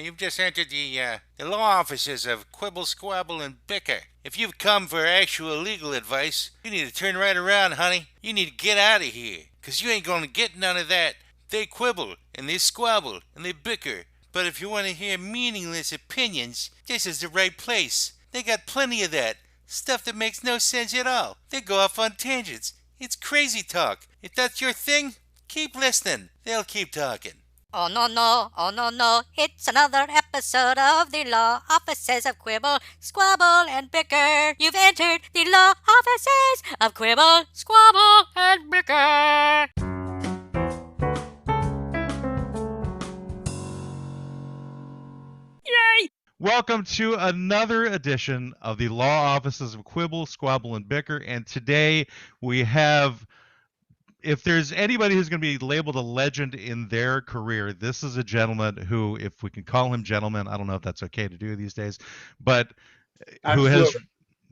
You've just entered the law offices of Quibble, Squabble, and Bicker. If you've come for actual legal advice, you need to turn right around, honey. You need to get out of here, 'cause you ain't gonna get none of that. They quibble, and they squabble, and they bicker. But if you want to hear meaningless opinions, this is the right place. They got plenty of that. Stuff that makes no sense at all. They go off on tangents. It's crazy talk. If that's your thing, keep listening. They'll keep talking. Oh no no, oh no no, it's another episode of the Law Offices of Quibble, Squabble, and Bicker. You've entered the Law Offices of Quibble, Squabble, and Bicker. Yay! Welcome to another edition of the Law Offices of Quibble, Squabble, and Bicker. And today we have, if there's anybody who's going to be labeled a legend in their career, this is a gentleman who, if we can call him gentleman, I don't know if that's okay to do these days, but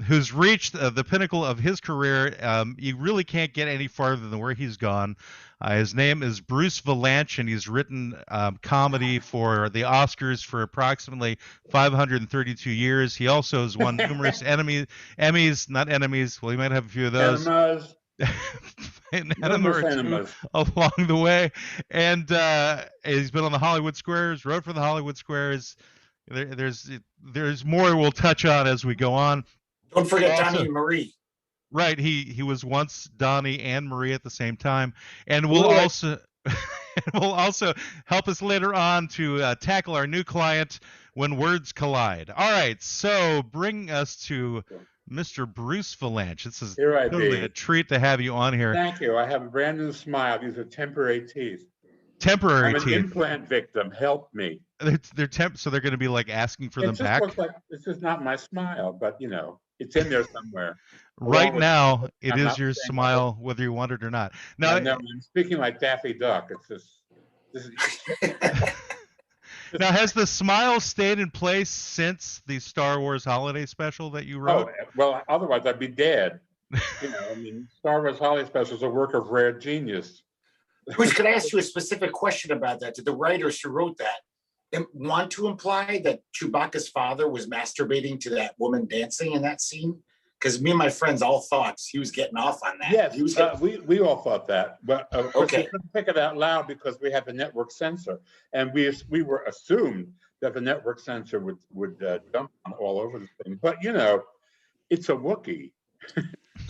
who's reached the pinnacle of his career. You really can't get any farther than where he's gone. His name is Bruce Vilanch, and he's written comedy for the Oscars for approximately 532 years. He also has won numerous Emmys, not enemies. Well, he might have a few of those. Enemas. Along the way, and he's been on the Hollywood Squares, wrote for the Hollywood Squares. There's more we'll touch on as we go on. Don't forget Donnie and Marie. Right, he was once Donnie and Marie at the same time, and we'll also help us later on to tackle our new client when words collide. All right, so bring us to Mr. Bruce Vilanch. This is totally a treat to have you on here. Thank you. I have a brand new smile. These are temporary teeth. Temporary teeth. I'm an implant victim. Help me. They're so they're going to be like asking for them back. Looks like this is not my smile, but you know, it's in there somewhere. Right now, it is your smile, whether you want it or not. Now, no, I'm speaking like Daffy Duck. It's just. Now, has the smile stayed in place since the Star Wars holiday special that you wrote? Oh, well, otherwise I'd be dead. You know, I mean, Star Wars holiday special is a work of rare genius. Bruce, could I ask you a specific question about that? Did the writers who wrote that want to imply that Chewbacca's father was masturbating to that woman dancing in that scene? Because me and my friends all thought he was getting off on that. Yes, he was we all thought that, but of course Okay. we couldn't pick it out loud because we had the network censor, and we were assumed that the network censor would dump on all over the thing. But you know, it's a Wookiee.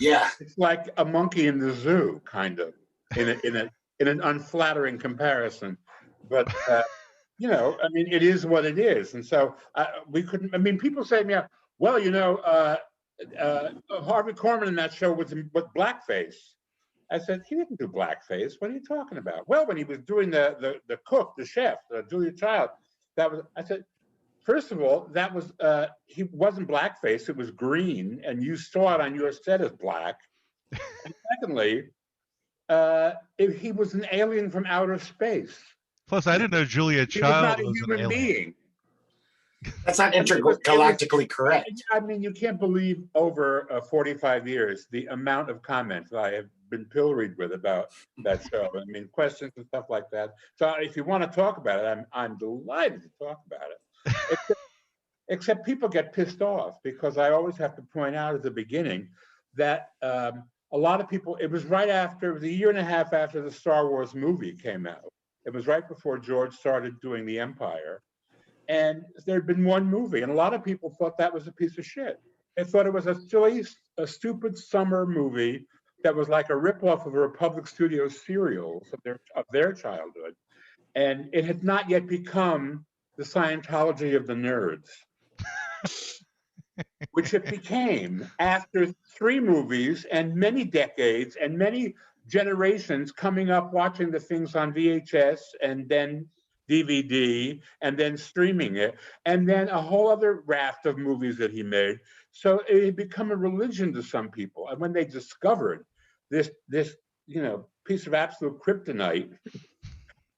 Yeah, It's like a monkey in the zoo, kind of, in an unflattering comparison. But you know, I mean, it is what it is, and so we couldn't. I mean, people say to me, "Well, you know, Harvey Korman in that show was with blackface." I said, "He didn't do blackface. What are you talking about?" Well, when he was doing the cook, the chef, Julia Child, that was. I said, first of all, that was he wasn't blackface. It was green, and you saw it on your set as black. And secondly, he was an alien from outer space. Plus, I didn't know Julia He was Child not a was an human alien. being. that's not intergalactically correct. I mean, you can't believe over 45 years the amount of comments I have been pilloried with about that show. I mean, questions and stuff like that. So if you want to talk about it, I'm delighted to talk about it. Except people get pissed off because I always have to point out at the beginning that a lot of people, it was right after, the year and a half after the Star Wars movie came out. It was right before George started doing The Empire. And there'd been one movie, and a lot of people thought that was a piece of shit. They thought it was a stupid summer movie that was like a ripoff of a Republic Studios serials of their childhood. And it had not yet become the Scientology of the nerds, which it became after 3 movies and many decades and many generations coming up watching the things on VHS and then DVD and then streaming it, and then a whole other raft of movies that he made. So it had become a religion to some people. And when they discovered this you know, piece of absolute kryptonite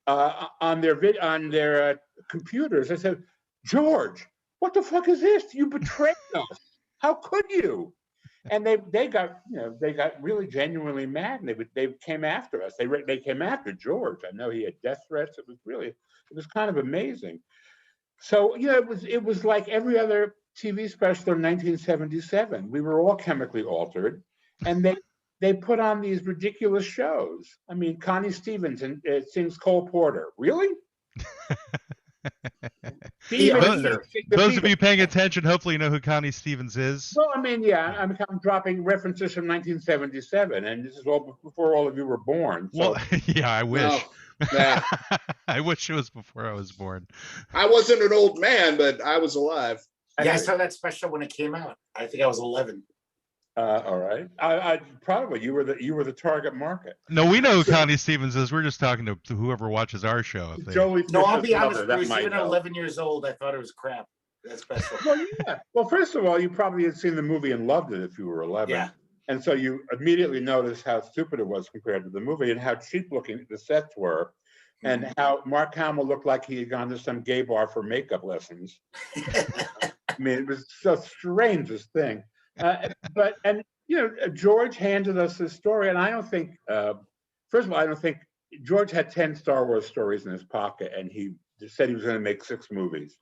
on their computers, they said, "George, what the fuck is this? You betrayed us. How could you?" And they got really genuinely mad, and they came after us. They came after George. I know he had death threats. It was kind of amazing. So it was like every other TV special in 1977. We were all chemically altered, and they put on these ridiculous shows. I mean, Connie Stevens and sings Cole Porter. Really? Those of you paying attention, hopefully you know who Connie Stevens is. Well, I mean, yeah, I'm dropping references from 1977, and this is all before all of you were born. So. Well, yeah, I wish. No. Nah. I wish it was before I was born. I wasn't an old man, but I was alive. Yeah, I saw that special when it came out. I think I was 11. All right. I probably you were the target market. No, we know who Connie Stevens is. We're just talking to whoever watches our show. No, I'll be honest, Bruce. Even at 11 years old, I thought it was crap. That special. Well, yeah. Well, first of all, you probably had seen the movie and loved it if you were 11. Yeah. And so you immediately noticed how stupid it was compared to the movie and how cheap looking the sets were, and how Mark Hamill looked like he had gone to some gay bar for makeup lessons. I mean, it was the strangest thing. But George handed us this story, and I don't think, first of all, I don't think George had 10 Star Wars stories in his pocket, and he said he was going to make 6 movies.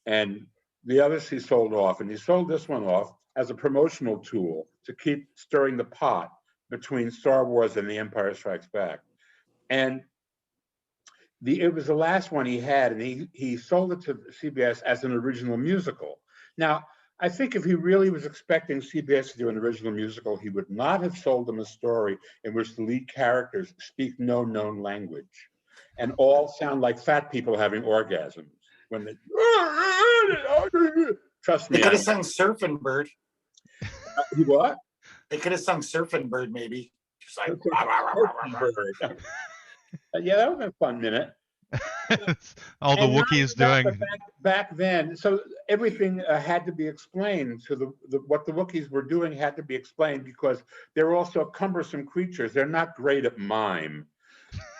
And the others he sold off, and he sold this one off as a promotional tool to keep stirring the pot between Star Wars and The Empire Strikes Back. And it was the last one he had, and he sold it to CBS as an original musical. Now, I think if he really was expecting CBS to do an original musical, he would not have sold them a story in which the lead characters speak no known language and all sound like fat people having orgasms. When they trust me, they could have sung Surfing Bird. What? They could have sung Surfing Bird, maybe. Just like, yeah, that was a fun minute. All the Wookiees doing back then. So everything had to be explained. So what the Wookiees were doing had to be explained because they're also cumbersome creatures. They're not great at mime.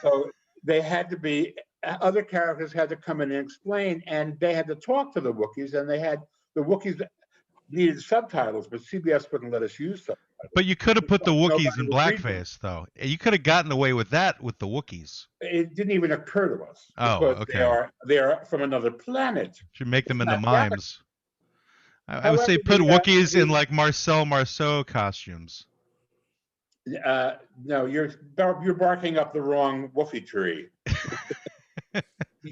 So they had to be, other characters had to come in and explain, and they had to talk to the Wookiees, and the Wookiees needed subtitles, but CBS wouldn't let us use subtitles. But you could have put the Wookiees in blackface, though. You could have gotten away with that with the Wookiees. It didn't even occur to us. Oh, okay. They are from another planet. Should make them into mimes. I would say put Wookiees in like Marcel Marceau costumes. No, you're barking up the wrong woofie tree.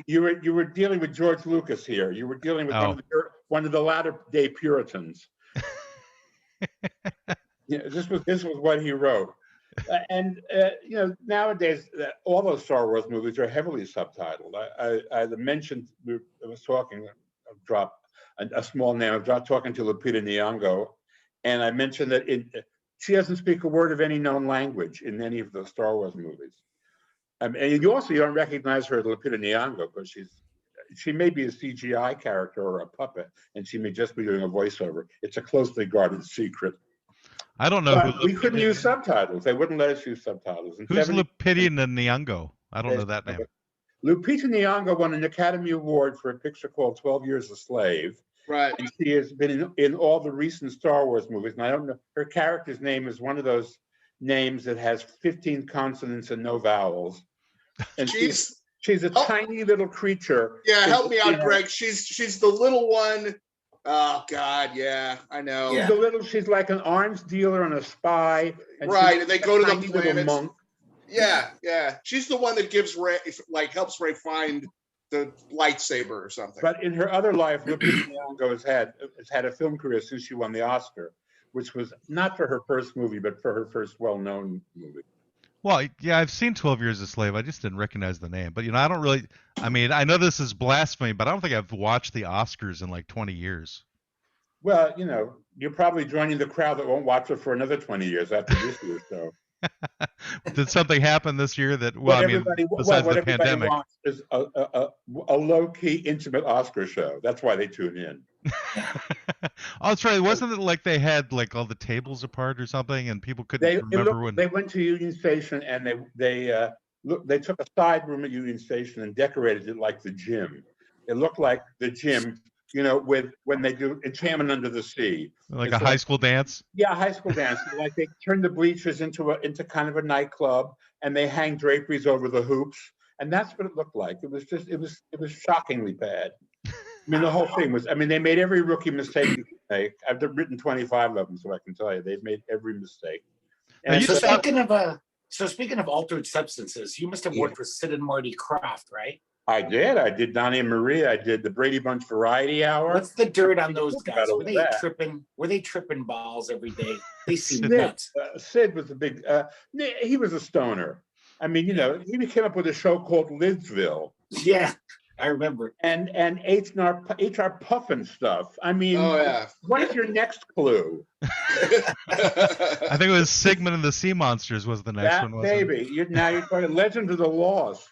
You were dealing with George Lucas here. You were dealing with one of the latter day Puritans. Yeah, this was what he wrote. And nowadays all those Star Wars movies are heavily subtitled. I mentioned, I was talking, drop a small name. I was talking to Lupita Nyong'o, and I mentioned that she doesn't speak a word of any known language in any of the Star Wars movies. And you don't recognize her as Lupita Nyong'o because she may be a CGI character or a puppet, and she may just be doing a voiceover. It's a closely guarded secret. I don't know who we couldn't use subtitles. They wouldn't let us use subtitles. Who's Lupita Nyong'o? I don't know that name. Lupita Nyong'o won an Academy Award for a picture called 12 Years a Slave. Right. And she has been in all the recent Star Wars movies. And I don't know, her character's name is one of those names that has 15 consonants and no vowels. And she's a tiny little creature. Yeah, help me out, Greg. She's the little one. Oh God, yeah, I know. She's like an arms dealer and a spy. And and they go to the planet. Monk. Yeah. She's the one that gives Rey, helps Rey find the lightsaber or something. But in her other life, Lupita Nyong'o has had a film career since she won the Oscar, which was not for her first movie, but for her first well-known movie. Well, yeah, I've seen 12 Years a Slave. I just didn't recognize the name. But, I don't really – I mean, I know this is blasphemy, but I don't think I've watched the Oscars in like 20 years. Well, you're probably joining the crowd that won't watch it for another 20 years after this year. So, did something happen this year that? Besides the pandemic, wants is a low-key, intimate Oscar show. That's why they tune in. Oh, that's right. Wasn't it like they had like all the tables apart or something, and people couldn't remember when they went to Union Station and they took a side room at Union Station and decorated it like the gym. It looked like the gym. When they do Enchantment Under the Sea. Like a high school dance? Yeah, high school dance. Like they turn the bleachers into kind of a nightclub, and they hang draperies over the hoops, and that's what it looked like. It was shockingly bad. mean, the whole thing was, I mean, they made every rookie mistake you could make. I've written 25 of them, so I can tell you they've made every mistake. And So speaking of altered substances, you must have worked with Sid and Marty Krofft, right? I did. I did Donnie and Maria. I did the Brady Bunch Variety Hour. What's the dirt on those guys? Were they tripping? Were they tripping balls every day? They seemed nuts. Sid was a big. He was a stoner. I mean, you know, he came up with a show called Lidsville. Yeah, I remember. And HR Puffin stuff. I mean, what is your next clue? I think it was Sigmund and the Sea Monsters was the next one. Maybe now you're talking Legend of the Lost.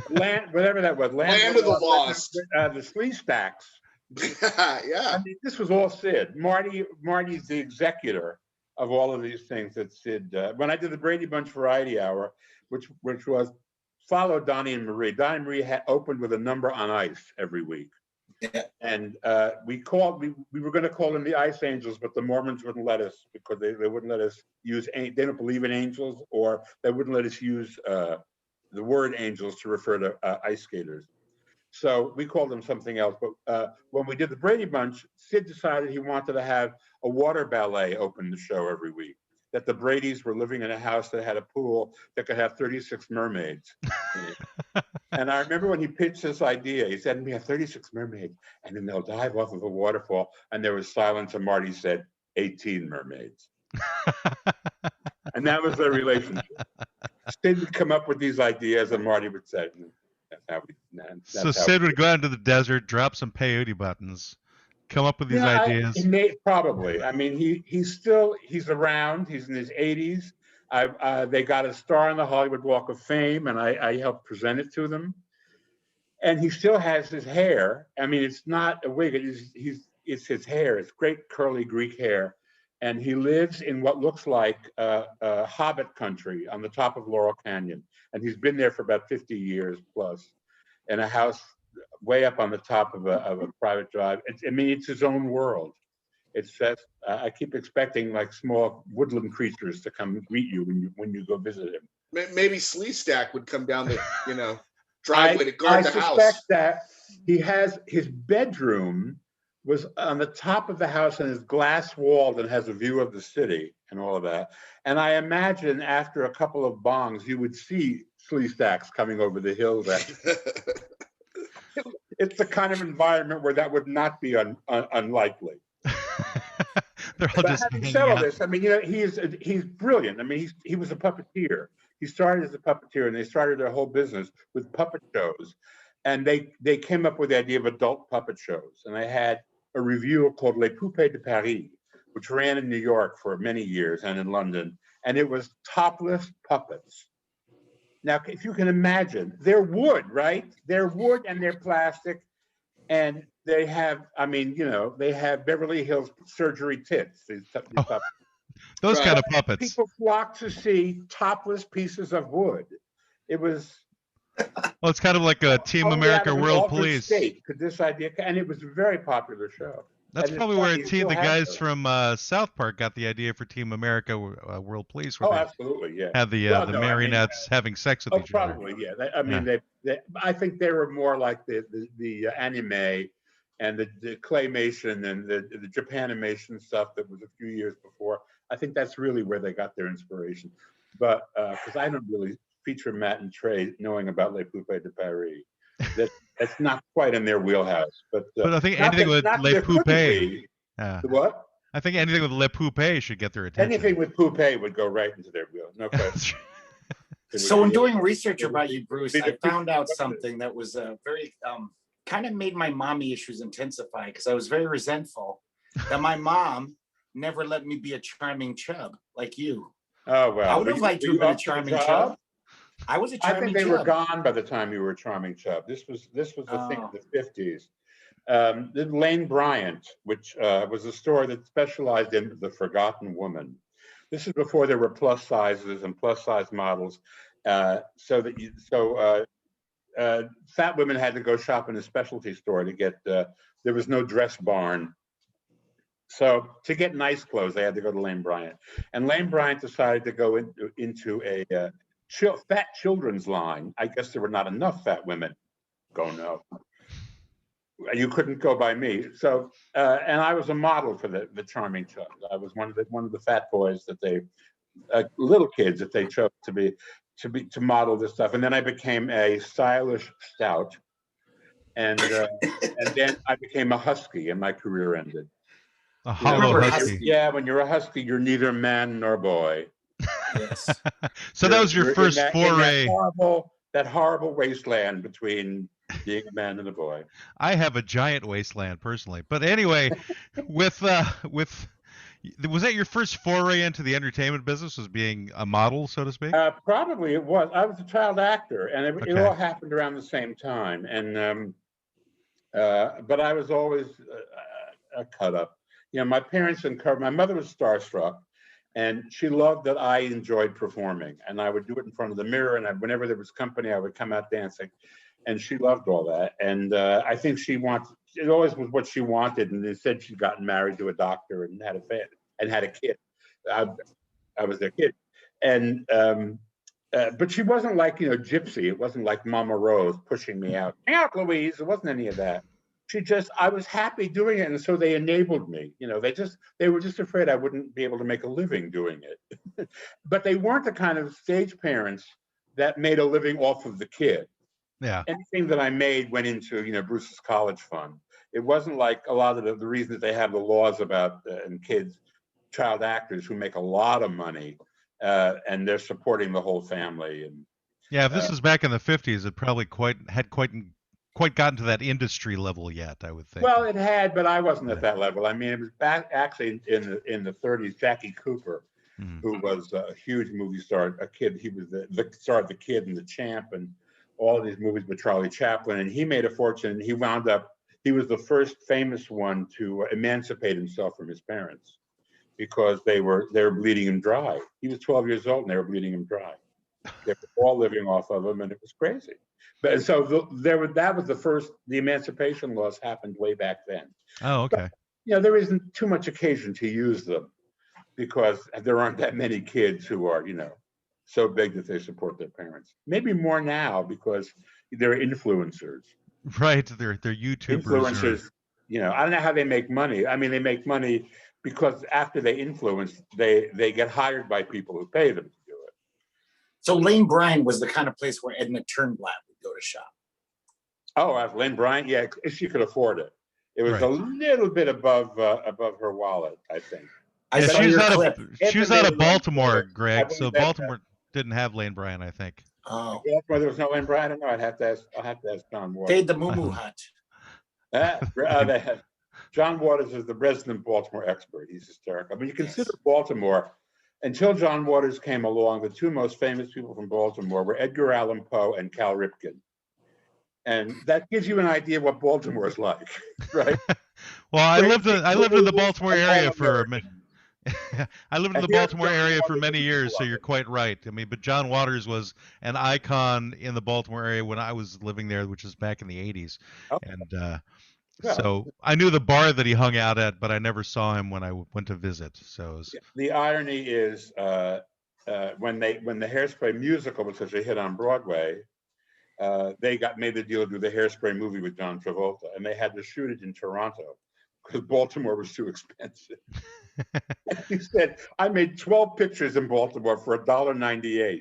Whatever that was. Land of the Lost. The Slee Stacks. Yeah. I mean, this was all Sid. Marty's the executor of all of these things that Sid. When I did the Brady Bunch Variety Hour, which was followed Donnie and Marie. Donnie and Marie had opened with a number on ice every week. Yeah. And we were going to call them the Ice Angels, but the Mormons wouldn't let us because they wouldn't let us use. They don't believe in angels, or they wouldn't let us use the word angels to refer to ice skaters. So we called them something else. But when we did the Brady Bunch, Sid decided he wanted to have a water ballet open the show every week. That the Bradys were living in a house that had a pool that could have 36 mermaids. And I remember when he pitched this idea, he said, we have 36 mermaids, and then they'll dive off of a waterfall. And there was silence, and Marty said, 18 mermaids. And that was their relationship. Sid would come up with these ideas, and Marty would say, that's how we. Sid would go out into the desert, drop some peyote buttons, come up with these ideas. Probably. I mean, he's around. He's in his 80s. They got a star on the Hollywood Walk of Fame, and I helped present it to them. And he still has his hair. I mean, it's not a wig. It's his hair. It's great curly Greek hair. And he lives in what looks like Hobbit country on the top of Laurel Canyon. And he's been there for about 50 years plus, in a house way up on the top of a private drive. It's his own world. It's just, I keep expecting like small woodland creatures to come greet you when you go visit him. Maybe Slee Stack would come down the driveway to guard the house. I suspect that he has his bedroom was on the top of the house and is glass walled and has a view of the city and all of that. And I imagine after a couple of bongs, you would see Slee Stacks coming over the hills. It's the kind of environment where that would not be unlikely. They're all just having said all this, I mean, he's brilliant. I mean, he was a puppeteer. He started as a puppeteer, and they started their whole business with puppet shows. And they came up with the idea of adult puppet shows. And they had a revue called Les Poupées de Paris, which ran in New York for many years and in London. And it was topless puppets. Now, if you can imagine, they're wood, right? They're wood and they're plastic. And they have, they have Beverly Hills surgery tits. These puppets. Those kind of puppets. People flock to see topless pieces of wood. It was. Well, it's kind of like a Team America World Police. Could this idea, and it was a very popular show. That's probably where the guys from South Park got the idea for Team America World Police. Absolutely, yeah. Had the marionettes having sex with each other. Probably, yeah. I think they were more like the anime and the claymation and the Japanimation stuff that was a few years before. I think that's really where they got their inspiration. But because I don't really feature Matt and Trey knowing about Les Poupées de Paris. That's not quite in their wheelhouse. But I think anything with Les Poupées. What? I think anything with Les Poupées should get their attention. Anything with Poupée would go right into their wheel. No question. So in doing research about you, Bruce, I found out something that was very kind of made my mommy issues intensify, because I was very resentful that my mom never let me be a charming chub like you. Oh, well. I would have liked to have been a charming chub. I was a charming chub. I think they were gone by the time you were a charming chub. This was the thing in the 50s. Lane Bryant, which was a store that specialized in the forgotten woman. This is before there were plus sizes and plus size models. So fat women had to go shop in a specialty store to get, there was no dress barn. So to get nice clothes, they had to go to Lane Bryant. And Lane Bryant decided to go into a fat children's line. I guess there were not enough fat women. Go no. You couldn't go by me. So, and I was a model for the charming chubs. I was one of the fat boys that they, little kids that they chose to model this stuff. And then I became a stylish stout, and then I became a husky, and my career ended. A hollow husky. Yeah, when you're a husky, you're neither man nor boy. Yes. So that was your first foray. That horrible wasteland between being a man and a boy. I have a giant wasteland personally, but anyway, with was that your first foray into the entertainment business? Was being a model, so to speak? Probably it was. I was a child actor, and it all happened around the same time. And but I was always a cut up. My parents encouraged. My mother was starstruck, and she loved that I enjoyed performing, and I would do it in front of the mirror. And whenever there was company, I would come out dancing, and she loved all that. And I think it always was what she wanted. And they said she'd gotten married to a doctor and had a kid. I was their kid, and but she wasn't like gypsy. It wasn't like Mama Rose pushing me out. Out, Louise. It wasn't any of that. I was happy doing it, and so they enabled me. They were just afraid I wouldn't be able to make a living doing it. But they weren't the kind of stage parents that made a living off of the kid. Yeah. Anything that I made went into Bruce's college fund. It wasn't like a lot of the reason that they have the laws about and child actors who make a lot of money, and they're supporting the whole family. And yeah, if this was back in the 50s, it probably hadn't quite gotten to that industry level yet, I would think. Well, it had, but I wasn't at that level. I mean, it was back actually in the 30s. Jackie Cooper, who was a huge movie star, a kid. He was the star of The Kid and The Champ and all of these movies with Charlie Chaplin, and he made a fortune. And he was the first famous one to emancipate himself from his parents because they were bleeding him dry. He was 12 years old and they were bleeding him dry. They were all living off of him, and it was crazy. But so that was the emancipation laws happened way back then. Oh, okay. But, there isn't too much occasion to use them because there aren't that many kids who are, so big that they support their parents. Maybe more now because they're influencers. Right, they're YouTubers. Influencers, I don't know how they make money. I mean, they make money because after they influence, they get hired by people who pay them to do it. So Lane Bryant was the kind of place where Edna Turnblad would go to shop. Oh, Lane Bryant, yeah, if she could afford it. It was a little bit above her wallet, I think. She was out of Baltimore, Greg. So Baltimore didn't have Lane Bryant, I think. Oh, yeah, that's why there was no Lane Bryant. I don't know. I'll have to ask John Waters. Paid the mumu hunt. John Waters is the resident Baltimore expert. He's hysterical. I mean, you consider Baltimore. Until John Waters came along, the two most famous people from Baltimore were Edgar Allan Poe and Cal Ripken. And that gives you an idea of what Baltimore is like, right? Well, I lived in the Baltimore area for many years, so you're quite right. I mean, but John Waters was an icon in the Baltimore area when I was living there, which was back in the 80s. Okay. And so I knew the bar that he hung out at, but I never saw him when I went to visit. So the irony is when the Hairspray musical was such a hit on Broadway, they made the deal to do the Hairspray movie with John Travolta, and they had to shoot it in Toronto because Baltimore was too expensive. He said, I made 12 pictures in Baltimore for $1.98.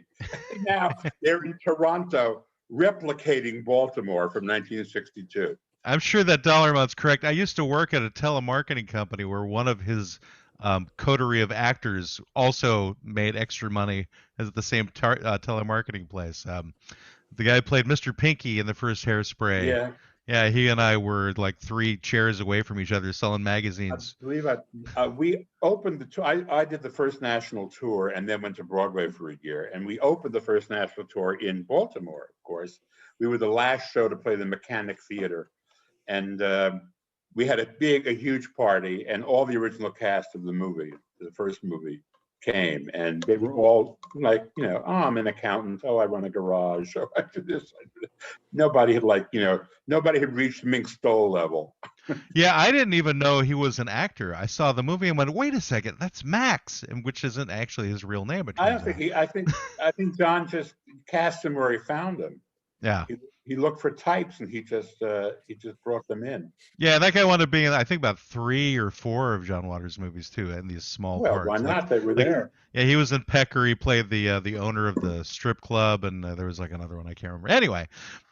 Now they're in Toronto replicating Baltimore from 1962. I'm sure that dollar amount's correct. I used to work at a telemarketing company where one of his coterie of actors also made extra money at the same telemarketing place. The guy who played Mr. Pinky in the first Hairspray. Yeah. Yeah, he and I were like 3 chairs away from each other selling magazines. I believe we opened the tour. I did the first national tour and then went to Broadway for a year. And we opened the first national tour in Baltimore, of course. We were the last show to play the Mechanic Theater. And we had a huge party, and all the original cast of the first movie, came, and they were all like, oh, I'm an accountant. Oh, I run a garage. Oh, I do this. I do that. Nobody had reached Mink Stoll level. Yeah, I didn't even know he was an actor. I saw the movie and went, wait a second, that's Max, and which isn't actually his real name. I don't think I think John just cast him where he found him. Yeah. he looked for types, and he just brought them in. Yeah, that guy wound up being, I think, about 3 or 4 of John Waters' movies too, in these small Well, parts. why not? They were there. Yeah, he was in Pecker. He played the owner of the strip club, and there was like another one I can't remember. Anyway,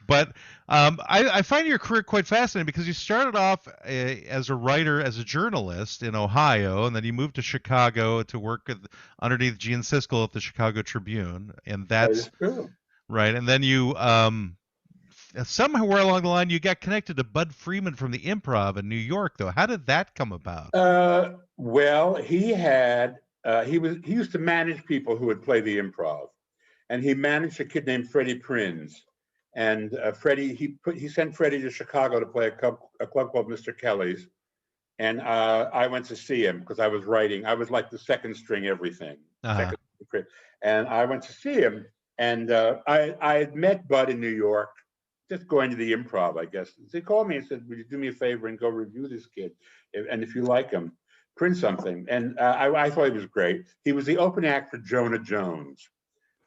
but I find your career quite fascinating because you started off as a writer, as a journalist in Ohio, and then you moved to Chicago to work underneath Gene Siskel at the Chicago Tribune, and that's true. Right. And then you somewhere along the line you got connected to Bud Freeman from the Improv in New York, though. How did that come about? Well, he used to manage people who would play the Improv, and he managed a kid named Freddie Prinz. And Freddie, he sent Freddie to Chicago to play a club called Mr. Kelly's. And I went to see him because I was writing. I was like the second string everything. And I went to see him. And I had met Bud in New York, just going to the Improv, I guess. He called me and said, "Would you do me a favor and go review this kid? And if you like him, print something." And I thought he was great. He was the opening act for Jonah Jones,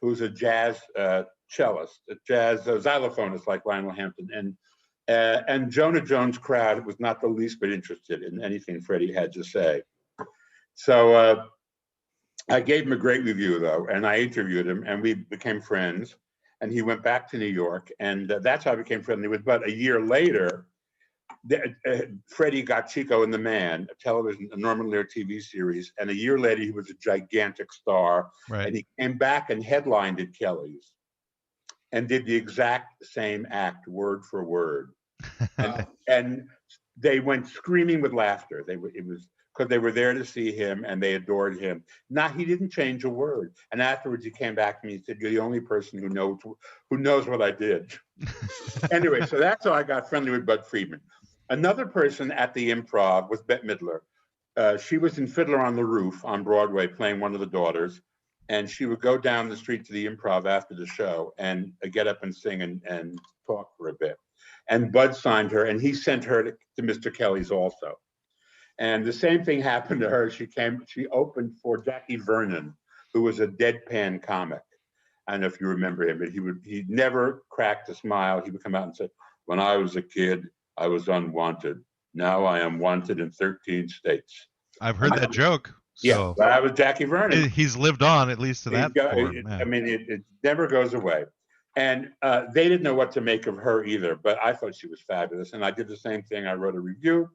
who's a jazz cellist, a jazz xylophonist like Lionel Hampton. And Jonah Jones' crowd was not the least bit interested in anything Freddie had to say. So I gave him a great review, though, and I interviewed him, and we became friends. And he went back to New York, and that's how I became friendly with Bud. A year later, Freddie got Chico and the Man, a Norman Lear TV series, and a year later he was a gigantic star. Right. And he came back and headlined at Kelly's, and did the exact same act, word for word. And they went screaming with laughter. It was because they were there to see him and they adored him. He didn't change a word. And afterwards he came back to me and said, "You're the only person who knows what I did." Anyway, so that's how I got friendly with Bud Friedman. Another person at the Improv was Bette Midler. She was in Fiddler on the Roof on Broadway playing one of the daughters. And she would go down the street to the Improv after the show and get up and sing and talk for a bit. And Bud signed her, and he sent her to Mr. Kelly's also. And the same thing happened to her. She opened for Jackie Vernon, who was a deadpan comic. I don't know if you remember him, but he never cracked a smile. He would come out and say, "When I was a kid, I was unwanted. Now I am wanted in 13 states." I've heard that joke. Yeah, but I was Jackie Vernon. He's lived on, at least to that form. I mean, it never goes away. And they didn't know what to make of her either, but I thought she was fabulous. And I did the same thing. I wrote a review,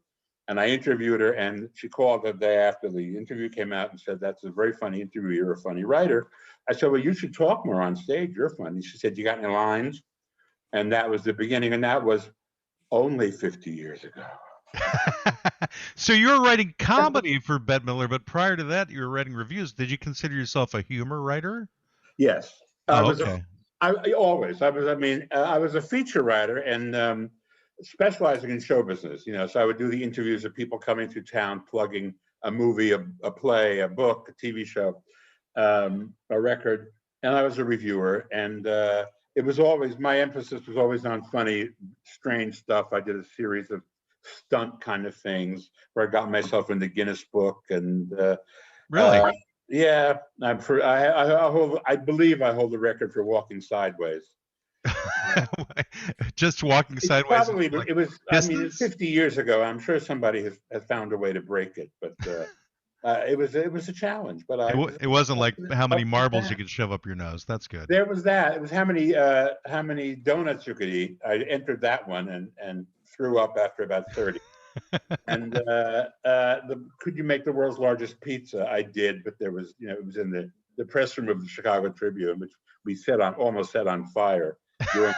and I interviewed her, and she called the day after the interview came out and said, "That's a very funny interview. You're a funny writer." I said, "Well, you should talk more on stage. You're funny." She said, "You got any lines?" And that was the beginning. And that was only 50 years ago. So you were writing comedy for Bette Midler, but prior to that, you were writing reviews. Did you consider yourself a humor writer? Yes. Okay. I was a feature writer and specializing in show business. So I would do the interviews of people coming through town, plugging a movie, a play, a book, a TV show, a record, and I was a reviewer. And it was always, my emphasis was always on funny, strange stuff. I did a series of stunt kind of things where I got myself in the Guinness Book, and really, yeah, I believe I hold the record for walking sideways. Just walking sideways. Probably, like, it was. Distance? I mean, 50 years ago. I'm sure somebody has found a way to break it, but it was a challenge. But it wasn't like how many marbles you could shove up your nose. That's good. There was that. It was how many donuts you could eat. I entered that one and threw up after about 30. And could you make the world's largest pizza? I did, but there was, it was in the press room of the Chicago Tribune, which we almost set on fire. Stuff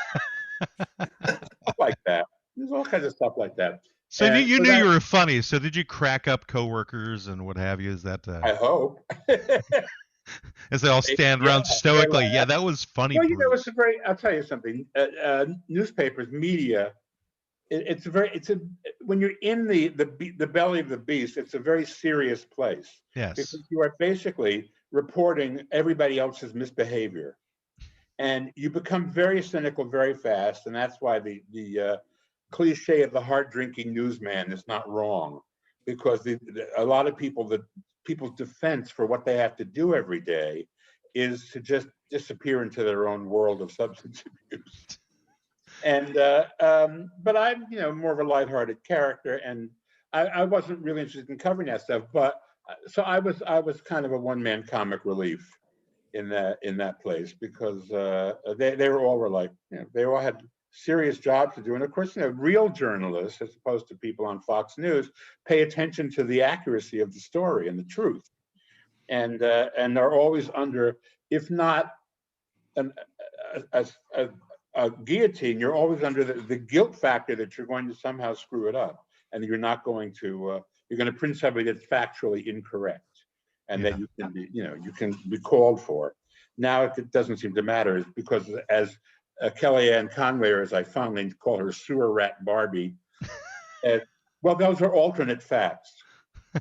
like that. There's all kinds of stuff like that. So you knew you were funny. So did you crack up coworkers and what have you? Is that? I hope. As they all stand around stoically. Yeah, that was funny. Well, it's I'll tell you something. Newspapers, media. When you're in the belly of the beast, it's a very serious place. Yes. Because you are basically reporting everybody else's misbehavior, and you become very cynical very fast. And that's why the cliche of the hard drinking newsman is not wrong, because a lot of people's defense for what they have to do every day is to just disappear into their own world of substance abuse. And but I'm more of a lighthearted character, and I wasn't really interested in covering that stuff. But so I was kind of a one-man comic relief in that place, because they were like, they all had serious jobs to do, and of course, real journalists, as opposed to people on Fox News, pay attention to the accuracy of the story and the truth, and they're always under, if not a guillotine, you're always under the guilt factor that you're going to somehow screw it up, and you're not going to you're going to print somebody that's factually incorrect, and that you can be you can be called for. Now it doesn't seem to matter, because as Kellyanne Conway, or as I fondly call her, sewer rat Barbie, well, those are alternate facts.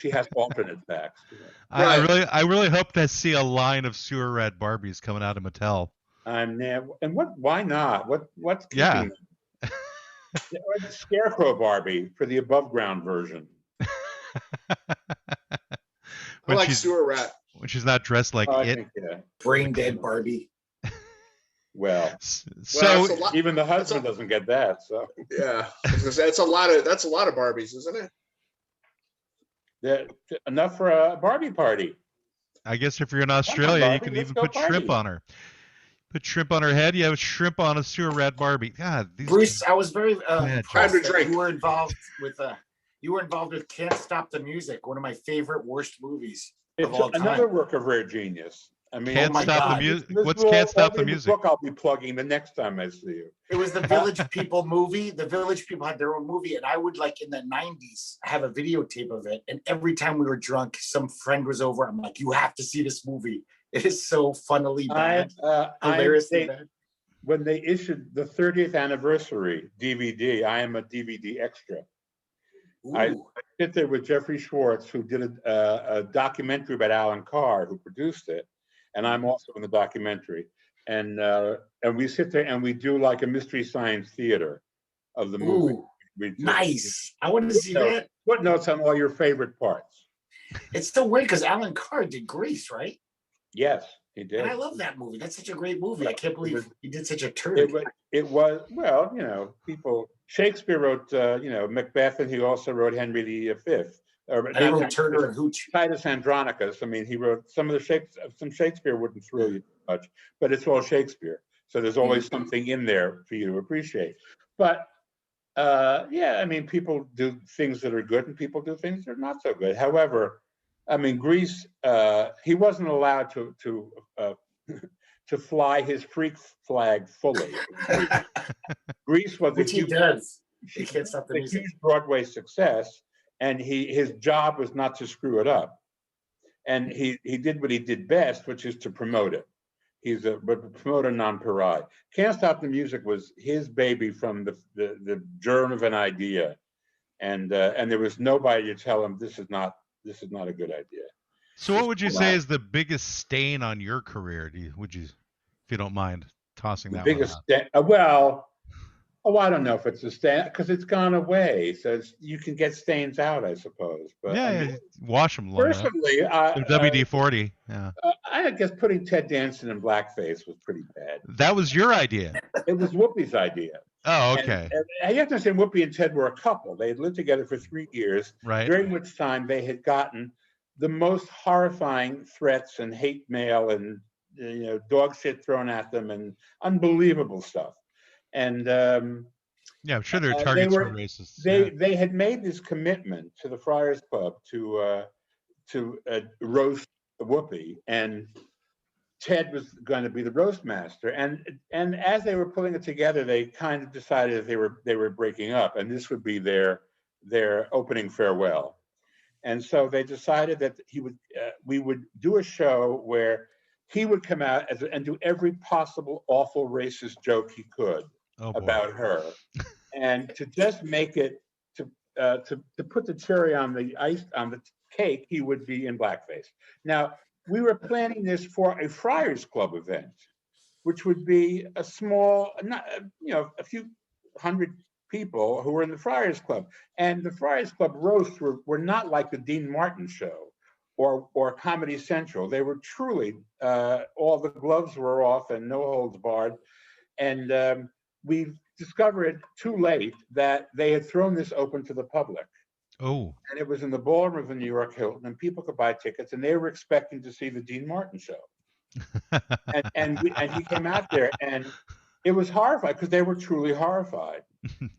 She has alternate facts. I really hope to see a line of sewer rat Barbies coming out of Mattel. And why not? What's keeping them? Or the Scarecrow Barbie for the above ground version. I like sewer rat. When she's not dressed like it. Brain dead Barbie. Well, so even the husband doesn't get that. So yeah, that's a lot of Barbies, isn't it? Enough for a Barbie party. I guess if you're in Australia, you can even put shrimp on her. Put shrimp on her head. You have shrimp on a sewer rat Barbie. God, Bruce, I was very time to drink. You were involved with Can't Stop the Music, one of my favorite worst movies of all time. Another work of rare genius. I mean, Can't Stop the Music. What's Can't Stop the Music? Book I'll be plugging the next time I see you. It was the Village People movie. The Village People had their own movie, and I would, like, in the 90s, have a videotape of it. And every time we were drunk, some friend was over. I'm like, you have to see this movie. It is so funnily bad, hilariously bad. When they issued the 30th anniversary DVD, I am a DVD extra. Ooh. I sit there with Jeffrey Schwartz, who did a documentary about Alan Carr, who produced it, and I'm also in the documentary. And we sit there and we do like a Mystery Science Theater of the movie. Nice. I want to see that. Footnotes on all your favorite parts. It's so weird because Alan Carr did Grease, right? Yes, he did. And I love that movie. That's such a great movie. I can't believe he did such a turn. It was, well, people, Shakespeare wrote, Macbeth, and he also wrote Henry V. And he wrote Turner and Hooch. Titus Andronicus. I mean, he wrote some Shakespeare wouldn't thrill you much, but it's all Shakespeare. So there's always something in there for you to appreciate. But I mean, people do things that are good and people do things that are not so good. However, I mean, Grease, he wasn't allowed to fly his freak flag fully. Grease was Which he does. He can't stop the music. Huge Broadway success, and his job was not to screw it up. And he did what he did best, which is to promote it. He's a promoter non pari. Can't Stop the Music was his baby from the germ of an idea, and there was nobody to tell him this is not a good idea. So what would you say is the biggest stain on your career? If you don't mind tossing that biggest one out? I don't know if it's a stain because it's gone away. So you can get stains out, I suppose. But yeah, wash them. Personally, WD-40. Yeah. I guess putting Ted Danson in blackface was pretty bad. That was your idea. It was Whoopi's idea. Oh, okay. And you have to understand, Whoopi and Ted were a couple. They had lived together for 3 years, right? During which time they had gotten the most horrifying threats and hate mail and dog shit thrown at them and unbelievable stuff. And yeah, I'm sure they're targets for racists. They had made this commitment to the Friars Club to roast Whoopi, and Ted was going to be the roast master. And as they were pulling it together, they kind of decided that they were breaking up, and this would be their opening farewell. And so they decided that we would do a show where he would come out and do every possible awful racist joke he could about her, and to just make it to put the cherry on the cake, he would be in blackface. Now we were planning this for a Friars Club event, which would be a small, a few hundred people who were in the Friars Club, and the Friars Club roasts were not like the Dean Martin show or Comedy Central. They were truly all the gloves were off and no holds barred, and we discovered too late that they had thrown this open to the public. Oh. And it was in the ballroom of the New York Hilton, and people could buy tickets, and they were expecting to see the Dean Martin show. And he came out there, and it was horrified because they were truly horrified.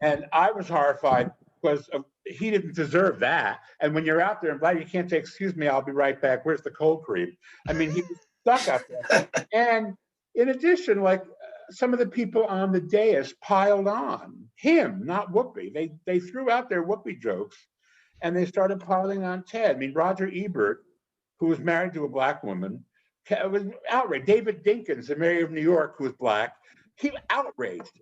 And I was horrified because he didn't deserve that. And when you're out there and you can't say, "Excuse me, I'll be right back. Where's the cold cream?" I mean, he was stuck out there. And in addition, like some of the people on the dais piled on him, not Whoopi. They threw out their Whoopi jokes, and they started piling on Ted. I mean, Roger Ebert, who was married to a black woman, was outraged. David Dinkins, the mayor of New York, who was black, he was outraged.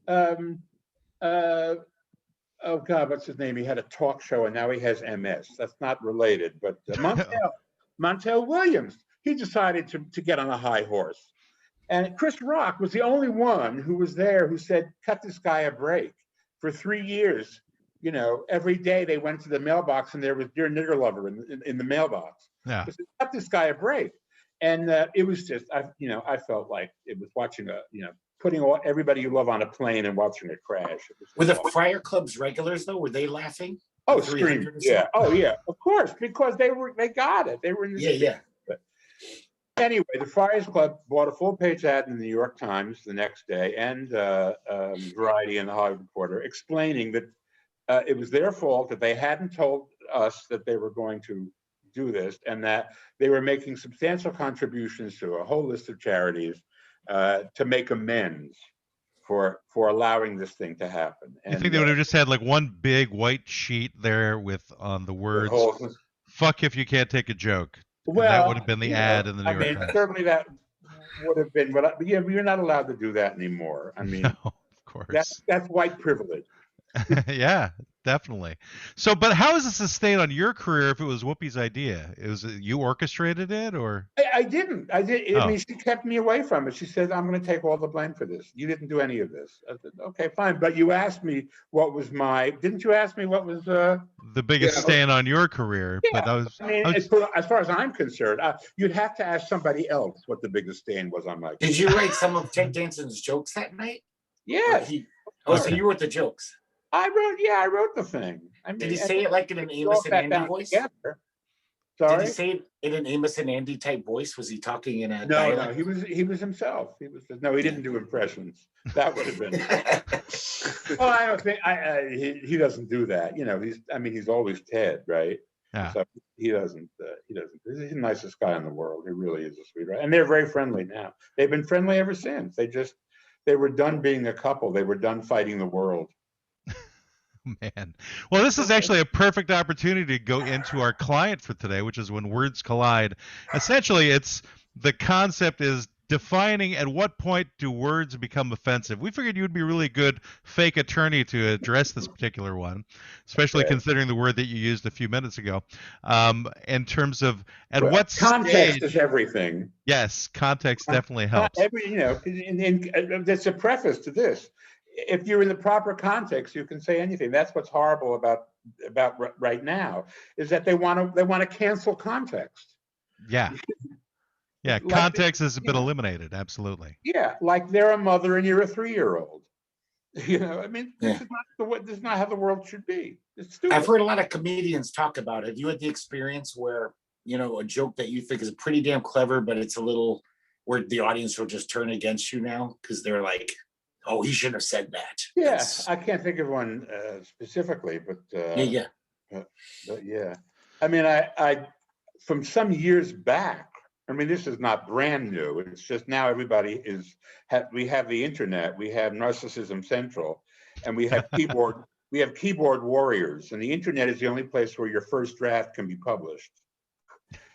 Oh God, what's his name? He had a talk show, and now he has MS. That's not related, but Montel Williams, he decided to get on a high horse. And Chris Rock was the only one who was there who said, "Cut this guy a break." For 3 years, you know, every day they went to the mailbox, and there was "Dear Nigger Lover" in the mailbox. Yeah. Said, "Cut this guy a break." And it was just, I felt like it was watching putting everybody you love on a plane and watching it crash. Were the Friar Club's regulars though? Were they laughing? Oh, screaming! Yeah. Oh, yeah. Of course, because they got it. They were in the yeah. But anyway, the Friars Club bought a full-page ad in the New York Times the next day, and Variety and the Hollywood Reporter, explaining that it was their fault that they hadn't told us that they were going to do this, and that they were making substantial contributions to a whole list of charities to make amends for allowing this thing to happen. And I think they would have just had like one big white sheet there with on the words "fuck if you can't take a joke." Well, that would have been the ad in the New York Times. Certainly that would have been, but yeah, you're not allowed to do that anymore. I mean, no, of course, that's white privilege. Yeah, definitely. So, but how is it sustained on your career if it was Whoopi's idea? You orchestrated it, or? I didn't. I did. I mean, she kept me away from it. She said, "I'm going to take all the blame for this. You didn't do any of this." I said, "Okay, fine." But you asked me what was didn't you ask me what was the biggest stain on your career? Yeah. But as far as I'm concerned, you'd have to ask somebody else what the biggest stain was on my career. Did you write some of Ted Danson's jokes that night? Yeah. So you wrote the jokes. I wrote the thing. I mean, did he say it like in an Amos and Andy voice? Together. Sorry? Did he say it in an Amos and Andy type voice? Was he talking in a dialect? No, he was himself. He didn't do impressions. That would have been. Well, I don't think he doesn't do that. You know, he's always Ted, right? Yeah. So he doesn't. He's the nicest guy in the world. He really is a sweetheart, and they're very friendly now. They've been friendly ever since. They were done being a couple. They were done fighting the world. Man. Well, this is actually a perfect opportunity to go into our client for today, which is when words collide. Essentially, the concept is defining at what point do words become offensive. We figured you would be a really good fake attorney to address this particular one, especially considering the word that you used a few minutes ago. In terms of what context stage, is everything. Yes, context definitely helps. There's a preface to this. If you're in the proper context, you can say anything. That's what's horrible about right now, is that they want to cancel context. Yeah. Yeah, like context has been eliminated. Absolutely. Yeah, like they're a mother and you're a 3-year-old. You know, I mean, this is not how the world should be. It's stupid. I've heard a lot of comedians talk about it. Have you had the experience where, a joke that you think is pretty damn clever, but it's a little where the audience will just turn against you now because they're like, "Oh, he shouldn't have said that." Yeah, I can't think of one specifically, but yeah. But yeah, I mean, I from some years back. I mean, this is not brand new. It's just now everybody we have the internet, we have Narcissism Central, and we have keyboard warriors, and the internet is the only place where your first draft can be published,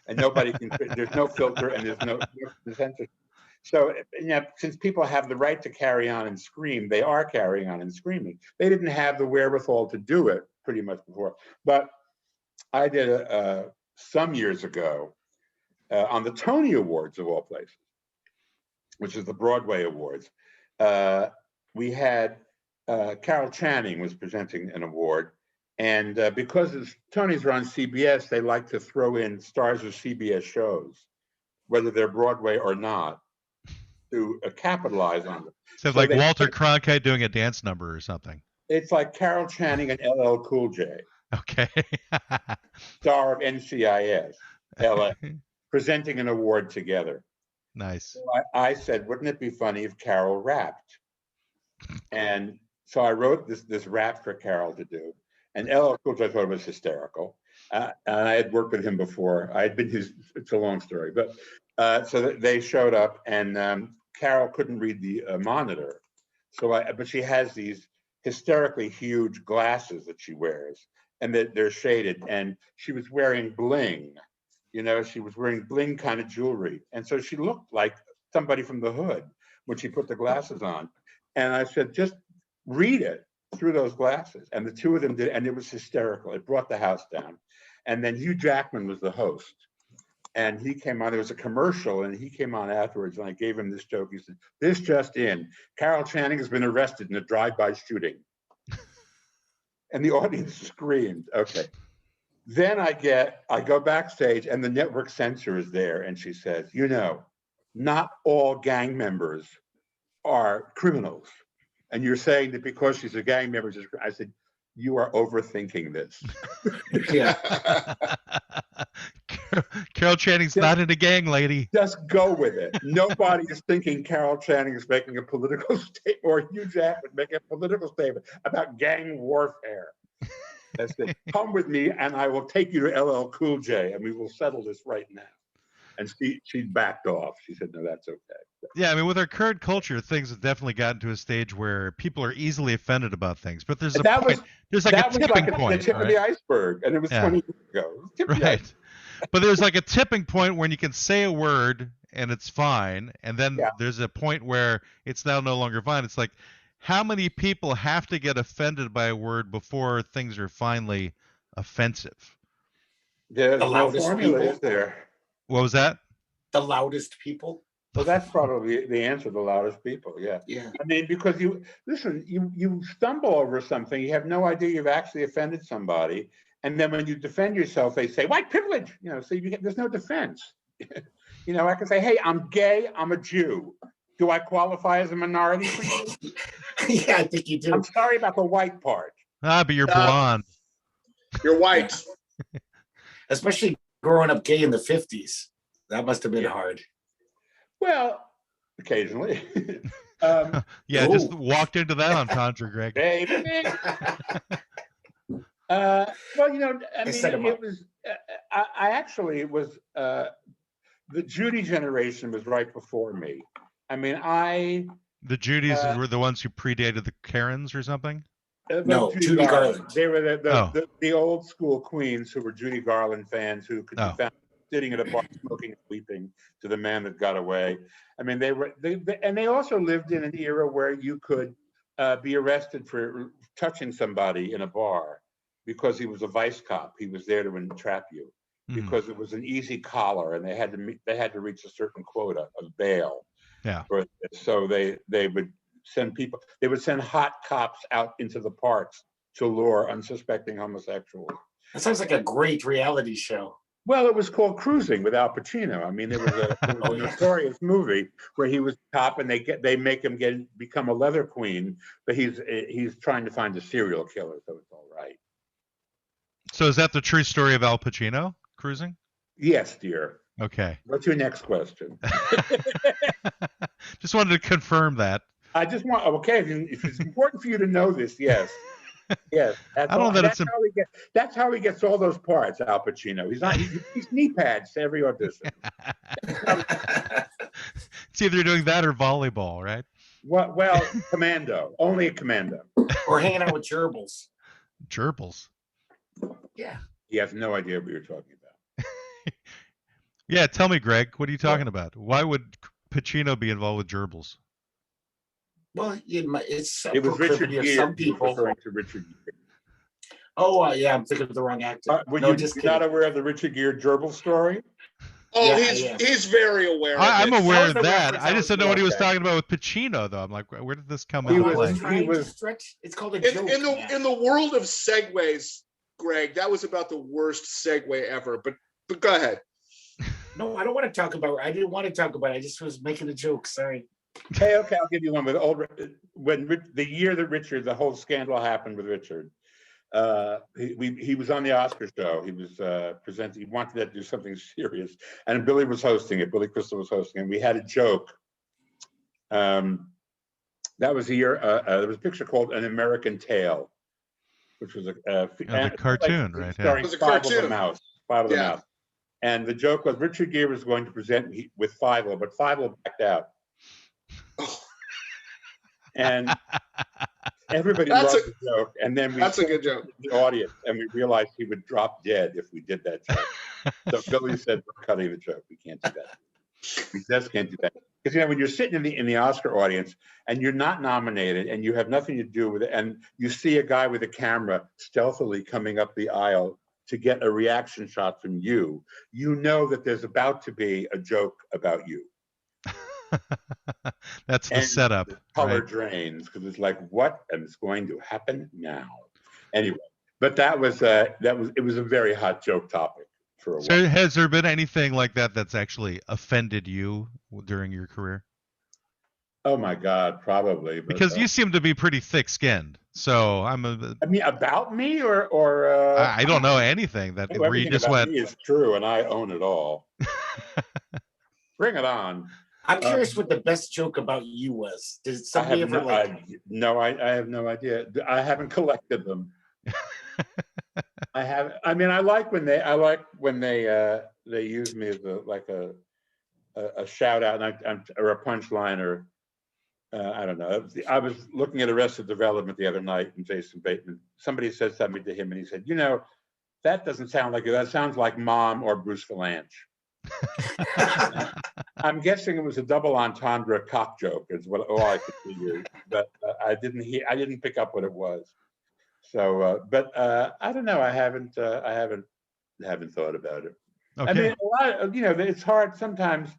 and nobody can. There's no filter, and there's no censorship. So, since people have the right to carry on and scream, they are carrying on and screaming. They didn't have the wherewithal to do it pretty much before. But I did some years ago on the Tony Awards of all places, which is the Broadway Awards. We had Carol Channing was presenting an award. And because Tonys are on CBS, they like to throw in stars of CBS shows, whether they're Broadway or not. to capitalize on them. So like Walter Cronkite doing a dance number or something. It's like Carol Channing and LL Cool J. Okay. Star of NCIS, LA, presenting an award together. Nice. So I said, wouldn't it be funny if Carol rapped? And so I wrote this rap for Carol to do. And LL Cool J thought it was hysterical. And I had worked with him before. I had been it's a long story. But so they showed up, and Carol couldn't read the monitor. But she has these hysterically huge glasses that she wears, and they're shaded. And she was wearing bling. She was wearing bling kind of jewelry. And so she looked like somebody from the hood when she put the glasses on. And I said, just read it through those glasses. And the two of them did, and it was hysterical. It brought the house down. And then Hugh Jackman was the host. And he came on, there was a commercial, and he came on afterwards, and I gave him this joke. He said, this just in, Carol Channing has been arrested in a drive-by shooting. And the audience screamed. Okay. Then I go backstage, and the network censor is there, and she says, not all gang members are criminals. And you're saying that because she's a gang member, I said, you are overthinking this. Yeah. Carol Channing's not in a gang, lady. Just go with it. Nobody is thinking Carol Channing is making a political statement, or Hugh Jackman making a political statement about gang warfare. That's it. Come with me, and I will take you to LL Cool J, and we will settle this right now. And she backed off. She said, no, that's okay. Yeah, I mean, with our current culture, things have definitely gotten to a stage where people are easily offended about things. But there's a point. There's like a tipping point. The tip of the iceberg, and it was 20 years ago. Right. But there's like a tipping point when you can say a word and it's fine, and then there's a point where it's now no longer fine. It's like, how many people have to get offended by a word before things are finally offensive? There's no formula, is there? What was that? The loudest people. Well, that's probably the answer, the loudest people, yeah. I mean, because you stumble over something, you have no idea you've actually offended somebody. And then when you defend yourself, they say, white privilege, so there's no defense. I can say, hey, I'm gay, I'm a Jew. Do I qualify as a minority for you? Yeah, I think you do. I'm sorry about the white part. But you're blonde. You're white. Especially growing up gay in the 50s. That must have been hard. Well, occasionally. Just walked into that entendre, Greg. Baby. Well, it was. I actually was. The Judy generation was right before me. I mean, The Judys were the ones who predated the Karens or something. No, Judy Garland. They were the old school queens who were Judy Garland fans who could be found sitting at a bar smoking and weeping to the man that got away. I mean, they also lived in an era where you could be arrested for touching somebody in a bar because he was a vice cop. He was there to entrap you because it was an easy collar, and they had to reach a certain quota of bail. Yeah. So they would send people. They would send hot cops out into the parks to lure unsuspecting homosexuals. That sounds like a great reality show. Well, it was called Cruising with Al Pacino. I mean, there was a notorious movie where he was a cop, and they make him become a leather queen, but he's trying to find a serial killer, so it's all right. So is that the true story of Al Pacino, Cruising? Yes, dear. Okay. What's your next question? Just wanted to confirm that. I just want, if it's important for you to know this, yes. Yes. That's how he gets all those parts, Al Pacino. He's knee pads to every audition. It's either doing that or volleyball, right? Well, commando. Only a commando. Or hanging out with gerbils. Gerbils? Yeah. He has no idea what you're talking about. Yeah, tell me, Greg, what are you talking about? Why would Pacino be involved with gerbils? Well, it was Richard Gere. Some people referring to Richard Gere. Oh, I'm thinking of the wrong actor. You're not aware of the Richard Gere gerbil story? Oh, he's very aware of it. I'm aware of that. I just didn't know what he was talking about with Pacino, though. I'm like, where did this come out? It's called a joke. In the world of segues, Greg, that was about the worst segue ever. But go ahead. No, I don't want to talk about it. I didn't want to talk about it. I just was making a joke. Sorry. Hey, okay, I'll give you one with the year that the whole scandal happened with Richard. He was on the Oscar show. He was presenting. He wanted to do something serious, and Billy was hosting it. Billy Crystal was hosting, and we had a joke. That was the year. There was a picture called "An American Tale," which was the cartoon, right? Yeah. Starring It was a Five cartoon. of the Mouse. Five of the Mouse. And the joke was Richard Gere was going to present with Fievel, but Fievel backed out. And everybody loved the joke. And then That's a good joke. The audience, and we realized he would drop dead if we did that joke. So Billy said, "We're cutting the joke. We can't do that. We just can't do that." Because when you're sitting in the Oscar audience and you're not nominated and you have nothing to do with it, and you see a guy with a camera stealthily coming up the aisle to get a reaction shot from you, you know that there's about to be a joke about you. That's the setup. The color drains because it's like, what is going to happen now? Anyway, but it was a very hot joke topic for a while. So has there been anything like that that's actually offended you during your career? Oh my God, probably. But, because you seem to be pretty thick-skinned. So I mean, about me or I don't know anything that where you just went. Me is true, and I own it all. Bring it on. I'm curious what the best joke about you was. Did somebody ever No, I have no idea. I haven't collected them. I have. I mean, I like when they use me as a shout out or a punchline or. I don't know. I was looking at Arrested Development the other night, and Jason Bateman. Somebody said something to him, and he said, that doesn't sound like you. That sounds like Mom or Bruce Vilanch. I'm guessing it was a double entendre cock joke. Is all I could figure, but I didn't pick up what it was. So, but I don't know. I haven't thought about it. Okay. I mean, a lot. It's hard sometimes.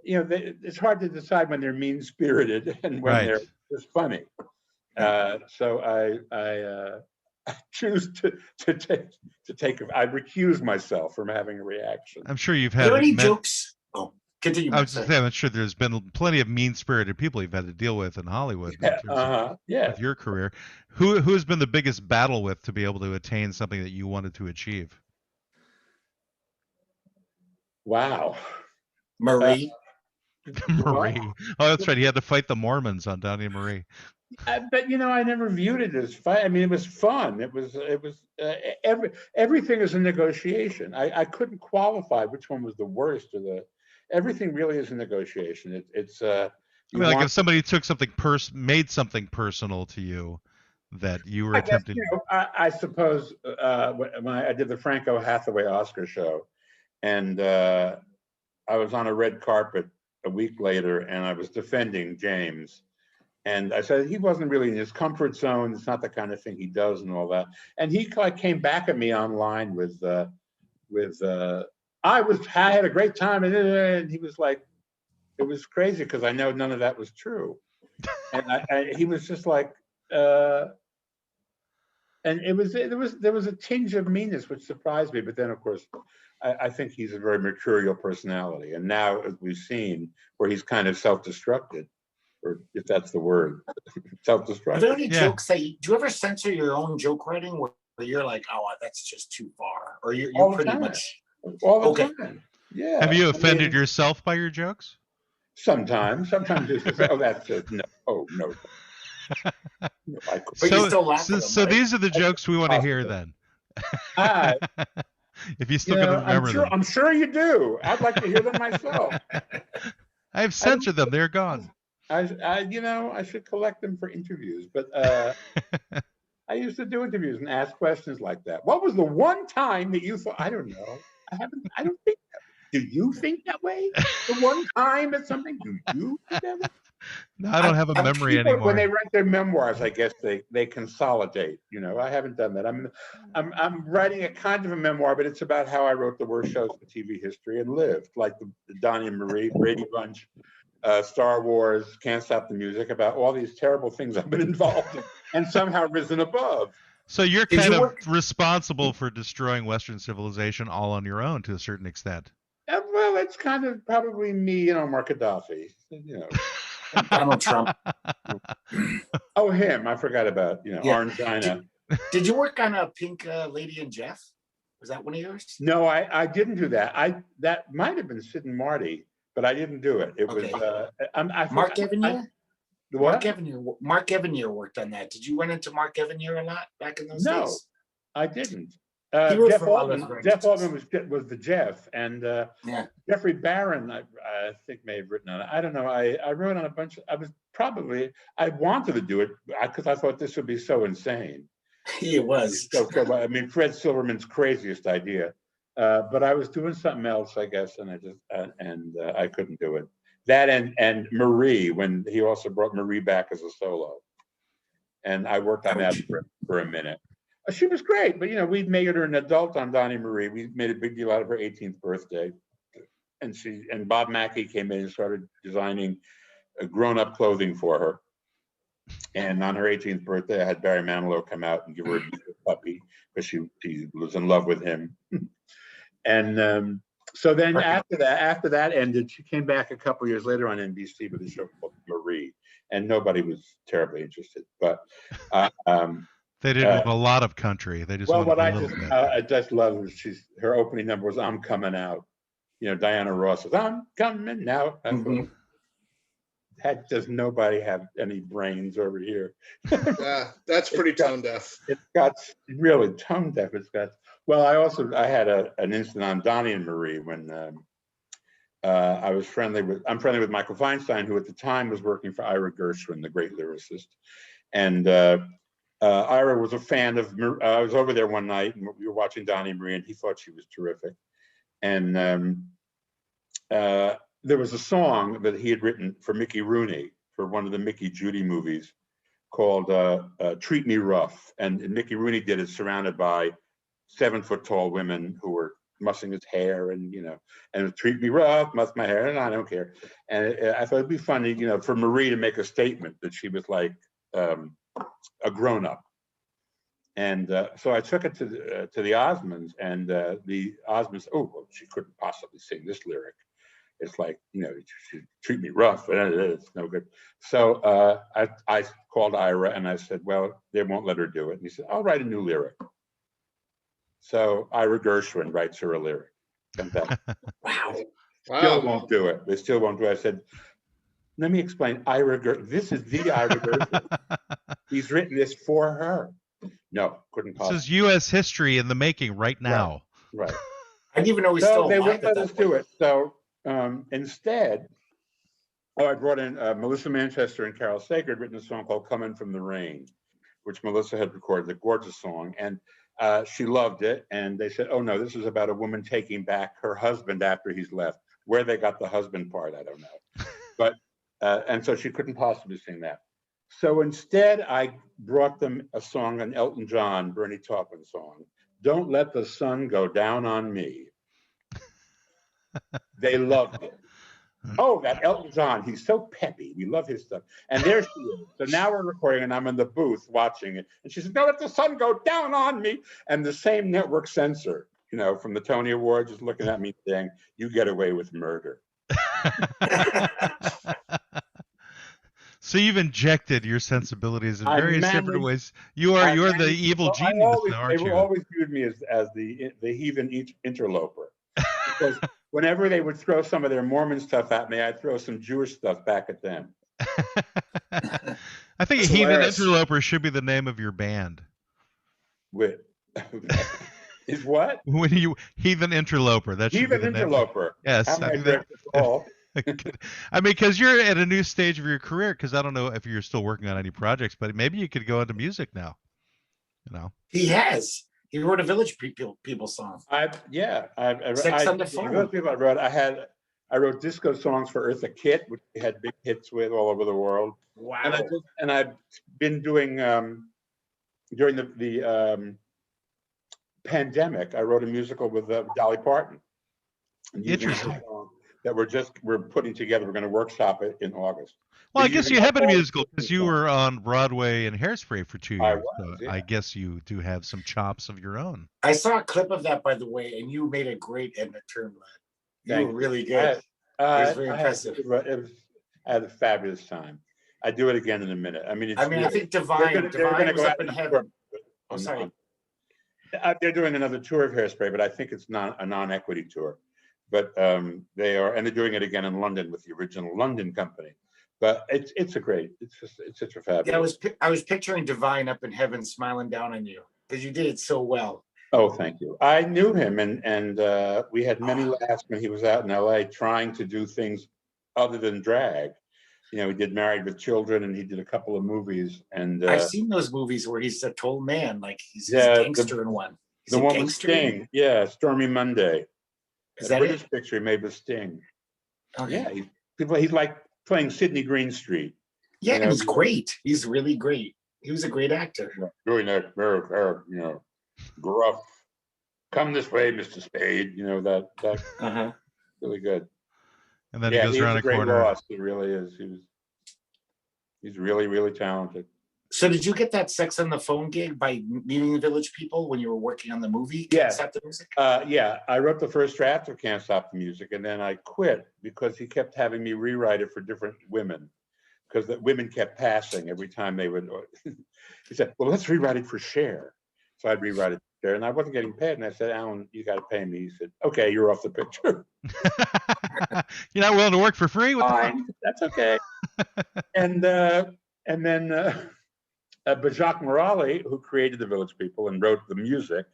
It's hard to decide when they're mean-spirited and when they're just funny. So I choose to take. I recuse myself from having a reaction. I'm sure you've had any jokes. Oh, continue. I was just saying, I'm sure there's been plenty of mean-spirited people you've had to deal with in Hollywood. With your career, who has been the biggest battle with to be able to attain something that you wanted to achieve? Wow, Marie. Marie. Oh, that's right. He had to fight the Mormons on Donnie and Marie. But I never viewed it as fight. I mean, it was fun. It was everything is a negotiation. I couldn't qualify which one was the worst or the. Everything really is a negotiation. It's. Like if somebody took something made something personal to you, that you were attempting. I suppose when I did the Franco Hathaway Oscar show, and I was on a red carpet a week later, and I was defending James, and I said he wasn't really in his comfort zone. It's not the kind of thing he does, and all that. And he came back at me online with I had a great time, and he was like, it was crazy because I know none of that was true, and he was just like, and there was a tinge of meanness which surprised me, but then of course. I think he's a very mercurial personality. And now, as we've seen, where he's kind of self-destructed, or if that's the word, self-destructed. Are there any jokes do you ever censor your own joke writing where you're like, oh, that's just too far? Or you're pretty much... All the time. Yeah. Have you offended yourself by your jokes? Sometimes it's that's just, no. Oh, no. But you still laugh at them, so these are the jokes we want to hear then. If you still can remember them. I'm sure you do. I'd like to hear them myself. I've censored them. They're gone. I should collect them for interviews. But I used to do interviews and ask questions like that. What was the one time that you thought? I don't know. I don't think that. Do you think that way? The one time at something? Do you think that way? No, I don't have a memory anymore. When they write their memoirs, I guess they consolidate. I haven't done that. I'm writing a kind of a memoir, but it's about how I wrote the worst shows in TV history and lived, like the Donnie and Marie, Brady Bunch, Star Wars, Can't Stop the Music, about all these terrible things I've been involved in and somehow risen above. So you're kind of responsible for destroying Western civilization all on your own to a certain extent. Well, it's kind of probably me, Mark Gaddafi, Donald Trump. Oh, him. I forgot about, Yeah. Orange China. Did you work on a Pink Lady and Jeff? Was that one of yours? No, I didn't do that. That might have been Sid and Marty, but I didn't do it. It Okay. was Mark Evanier? What? Mark Evanier worked on that. Did you run into Mark Evanier a lot back in those No, days? I didn't. He wrote Jeff for all those Altman. great Jeff pictures. Altman was the Jeff, and Yeah. Jeffrey Barron, I think may have written on it. I don't know. I wrote on a bunch. I wanted to do it because I thought this would be so insane. It was. So, I mean, Fred Silverman's craziest idea. But I was doing something else, I guess, and I couldn't do it. That and Marie, when he also brought Marie back as a solo, and I worked on that for a minute. She was great, but we'd made her an adult on Donnie Marie. We made a big deal out of her 18th birthday, and Bob Mackey came in and started designing grown-up clothing for her. And on her 18th birthday, I had Barry Manilow come out and give her a puppy because she was in love with him. And so then after that ended, she came back a couple years later on NBC with a show called Marie, and nobody was terribly interested. But they didn't want a lot of country. They just what I bit. just love was her opening number was "I'm Coming Out." Diana Ross says, "I'm coming out." Mm-hmm. Does nobody have any brains over here? That's pretty tone deaf. It's got really tone deaf. I had an incident on Donnie and Marie when I'm friendly with Michael Feinstein, who at the time was working for Ira Gershwin, the great lyricist. And Ira was a fan of, I was over there one night and we were watching Donnie and Marie, and he thought she was terrific. And there was a song that he had written for Mickey Rooney for one of the Mickey Judy movies called Treat Me Rough. And Mickey Rooney did it surrounded by 7-foot-tall women who were mussing his hair and treat me rough, muss my hair, and I don't care. And I thought it'd be funny, for Marie to make a statement that she was like a grown-up. And so I took it to the Osmonds, and the Osmonds, well, she couldn't possibly sing this lyric. It's like, she treat me rough, it's no good. So I called Ira and I said, well, they won't let her do it. And he said, I'll write a new lyric. So Ira Gershwin writes her a lyric. Wow. Still won't do it. They still won't do it. I said, let me explain. This is the Ira Gershwin. He's written this for her. No, couldn't possibly. This is U.S. history in the making right now. Right. I didn't even know he's still they alive. wouldn't let us do it. So instead, I brought in Melissa Manchester and Carol Sager had written a song called Coming from the Rain, which Melissa had recorded, a gorgeous song. And she loved it. And they said, oh, no, this is about a woman taking back her husband after he's left. Where they got the husband part, I don't know. But and so she couldn't possibly sing that. So instead, I brought them a song, an Elton John, Bernie Taupin song, Don't Let the Sun Go Down on Me. They loved it. Oh, that Elton John, he's so peppy. We love his stuff. And there she is. So now we're recording and I'm in the booth watching it. And she said, don't let the sun go down on me. And the same network censor, from the Tony Awards is looking at me saying, you get away with murder. So you've injected your sensibilities in various different ways. You're the evil genius, aren't you? They always viewed me as the heathen interloper. Because whenever they would throw some of their Mormon stuff at me, I'd throw some Jewish stuff back at them. I think a heathen interloper should be the name of your band. Is what? When you heathen interloper, that should heathen be the interloper. Name. Yes, I mean, because you're at a new stage of your career. Because I don't know if you're still working on any projects, but maybe you could go into music now. He has. He wrote a Village People song. Sex on the Phone. Village People I wrote disco songs for Eartha Kitt, which we had big hits with all over the world. Wow. And I've been doing during the pandemic. I wrote a musical with Dolly Parton. Interesting. That we're putting together. We're going to workshop it in August. Well, I guess you have been a musical because you were on Broadway and Hairspray for 2 years. I guess you do have some chops of your own. I saw a clip of that, by the way, and you made a great Edna Turnblad. You were really good. It was very impressive. I had a fabulous time. I do it again in a minute. I mean, I think Divine was up in heaven. Oh, sorry. They're doing another tour of Hairspray, but I think it's not a non-equity tour. But they're doing it again in London with the original London company. But it's such a fabulous. Yeah, I was picturing Divine up in heaven smiling down on you because you did it so well. Oh, thank you. I knew him, and we had many laughs when he was out in LA trying to do things other than drag. You know, he did Married with Children, and he did a couple of movies. And I've seen those movies where he's a total man, like he's a gangster in one. The one with Sting, Stormy Monday. Is that British picture he made with Sting. Okay. Yeah, he's like playing Sidney Greenstreet. Yeah, and he's great. He's really great. He was a great actor. Doing that, gruff. Come this way, Mr. Spade. You know that really good. And then he goes around a corner. Boss. He really is. He's really, really talented. So did you get that Sex on the Phone gig by meeting the Village People when you were working on the movie? Can't Stop the Music? Yeah, I wrote the first draft of Can't Stop the Music, and then I quit because he kept having me rewrite it for different women, because the women kept passing every time they would. He said, "Well, let's rewrite it for Cher." So I'd rewrite it for Cher, and I wasn't getting paid. And I said, "Alan, you got to pay me." He said, "Okay, you're off the picture." You're not willing to work for free? Fine, that's okay. And then. But Jacques Morali, who created the Village People and wrote the music,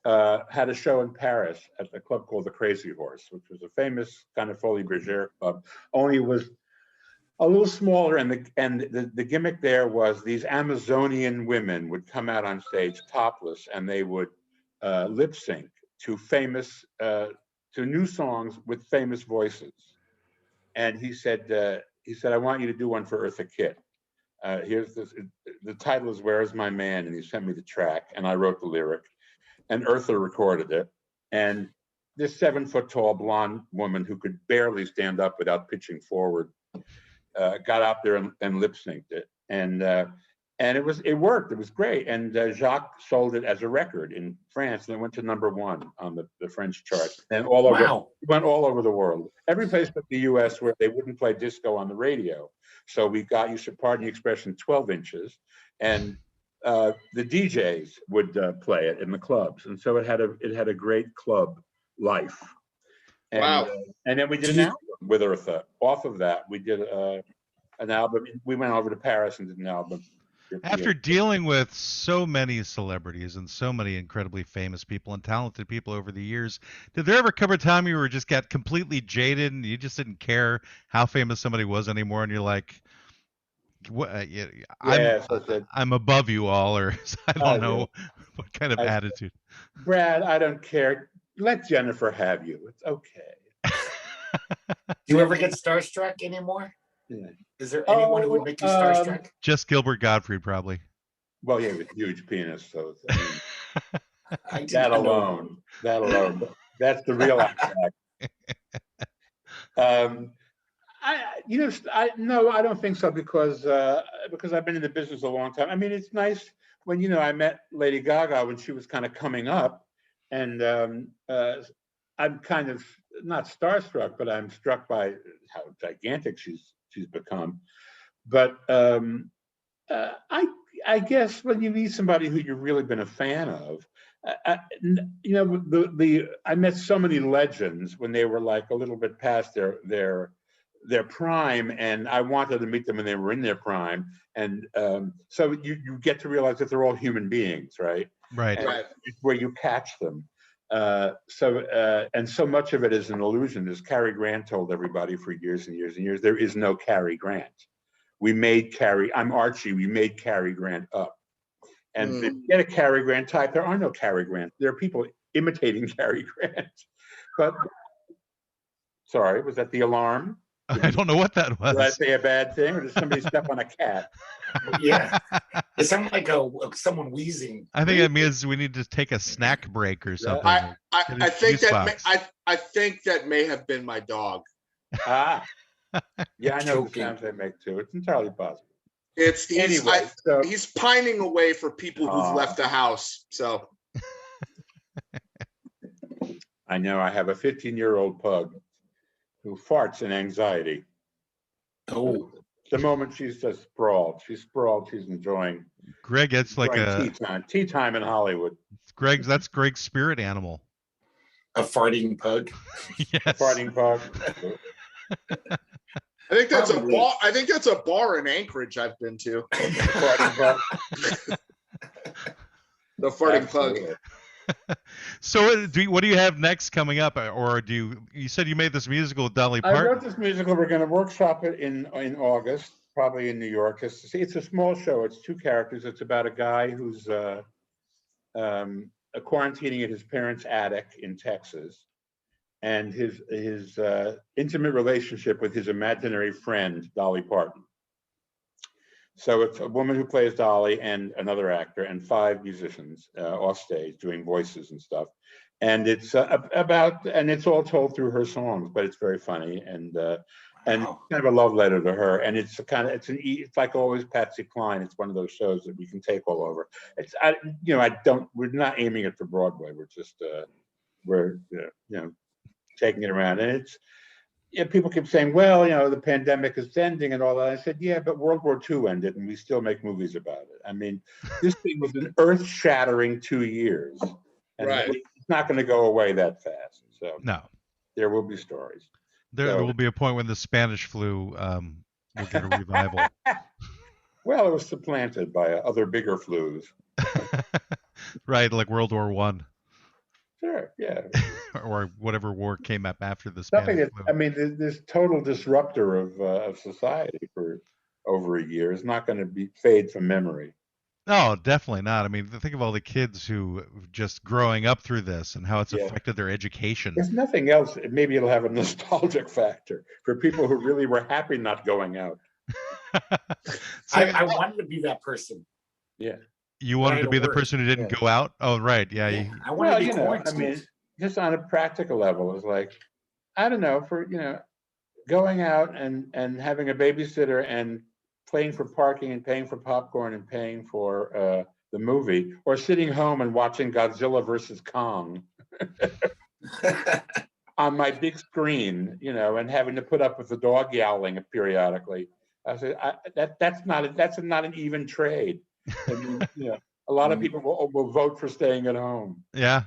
had a show in Paris at a club called the Crazy Horse, which was a famous kind of Folie Bergère club. Only it was a little smaller, and the gimmick there was these Amazonian women would come out on stage topless, and they would lip sync to new songs with famous voices. And he said, "I want you to do one for Eartha Kitt. Here's this. The title is Where Is My Man?" And he sent me the track, and I wrote the lyric, and Eartha recorded it. And this 7-foot-tall blonde woman who could barely stand up without pitching forward got out there and lip synced it, and it worked. It was great. And Jacques sold it as a record in France, and it went to #1 on the French chart, and all over. Wow. It went all over the world. Every place but the U.S. where they wouldn't play disco on the radio. So we got, you should pardon the expression, 12 inches, and the DJs would play it in the clubs, and so it had a great club life. And, wow! And then we did an album with Eartha. Off of that, we did an album. We went over to Paris and did an album. After dealing with so many celebrities and so many incredibly famous people and talented people over the years, did there ever come a time you got completely jaded and you just didn't care how famous somebody was anymore, and you're like, "What? I'm above you all," or I don't know what kind of attitude? Brad, I don't care. Let Jennifer have you. It's okay. Do you ever get starstruck anymore? Yeah. Is there anyone who would make you starstruck? Just Gilbert Gottfried, probably. Well, yeah, with huge penis. So that alone. That's the real act. I don't think so because I've been in the business a long time. I mean, it's nice when I met Lady Gaga when she was kind of coming up, and I'm kind of not starstruck, but I'm struck by how gigantic she's become. But I guess when you meet somebody who you've really been a fan of, I met so many legends when they were like a little bit past their prime, and I wanted to meet them when they were in their prime, and so you get to realize that they're all human beings, right? Right. And it's where you catch them. And so much of it is an illusion. As Cary Grant told everybody for years and years and years, there is no Cary Grant. I'm Archie, we made Cary Grant up. And if you get a Cary Grant type, there are no Cary Grant. There are people imitating Cary Grant. But, sorry, was that the alarm? I don't know what that was. Did I say a bad thing, or did somebody step on a cat? Yeah, it sounded like someone wheezing. I think it means we need to take a snack break or something. I think that may have been my dog. Yeah, I know the sounds they make too. It's entirely possible. He's pining away for people who've left the house. So I know I have a 15-year-old pug who farts in anxiety. Oh, The moment she's just sprawled, she's enjoying. Greg, it's like tea time in Hollywood. That's Greg's spirit animal. a farting pug. Yes. A farting pug. I think that's Probably. a bar. I think that's a bar in Anchorage I've been to. Farting pug. The farting pug. Absolutely. So, what do you have next coming up, or you said you made this musical with Dolly Parton? I wrote this musical. We're going to workshop it in August, probably in New York. It's a small show. It's 2 characters. It's about a guy who's quarantining at his parents' attic in Texas, and his intimate relationship with his imaginary friend, Dolly Parton. So it's a woman who plays Dolly and another actor and 5 musicians off stage doing voices and stuff. And it's and it's all told through her songs, but it's very funny and kind of a love letter to her. And it's like always Patsy Cline. It's one of those shows that we can take all over. We're not aiming it for Broadway. We're just taking it around. And people keep saying, well, the pandemic is ending and all that. I said, yeah, but World War II ended and we still make movies about it. I mean, this thing was an earth-shattering 2 years. And Right. It's not going to go away that fast. So No. There will be stories. There will be a point when the Spanish flu will get a revival. Well, it was supplanted by other bigger flus. Right, like World War One. Sure, yeah. Or whatever war came up after the Spanish flu. I mean, this total disruptor of society for over a year is not going to fade from memory. No, definitely not. I mean, think of all the kids who just growing up through this and how it's affected their education. There's nothing else. Maybe it'll have a nostalgic factor for people who really were happy not going out. I wanted to be that person. Yeah. You wanted to be the person who didn't go out? Oh, right. Yeah. I wanted to be quarantined. I mean, just on a practical level, it's like, I don't know, for, going out and having a babysitter and paying for parking and paying for popcorn and paying for the movie, or sitting home and watching Godzilla versus Kong on my big screen, and having to put up with the dog yowling periodically. I said, that's not an even trade. I mean, a lot of people will vote for staying at home. Yeah,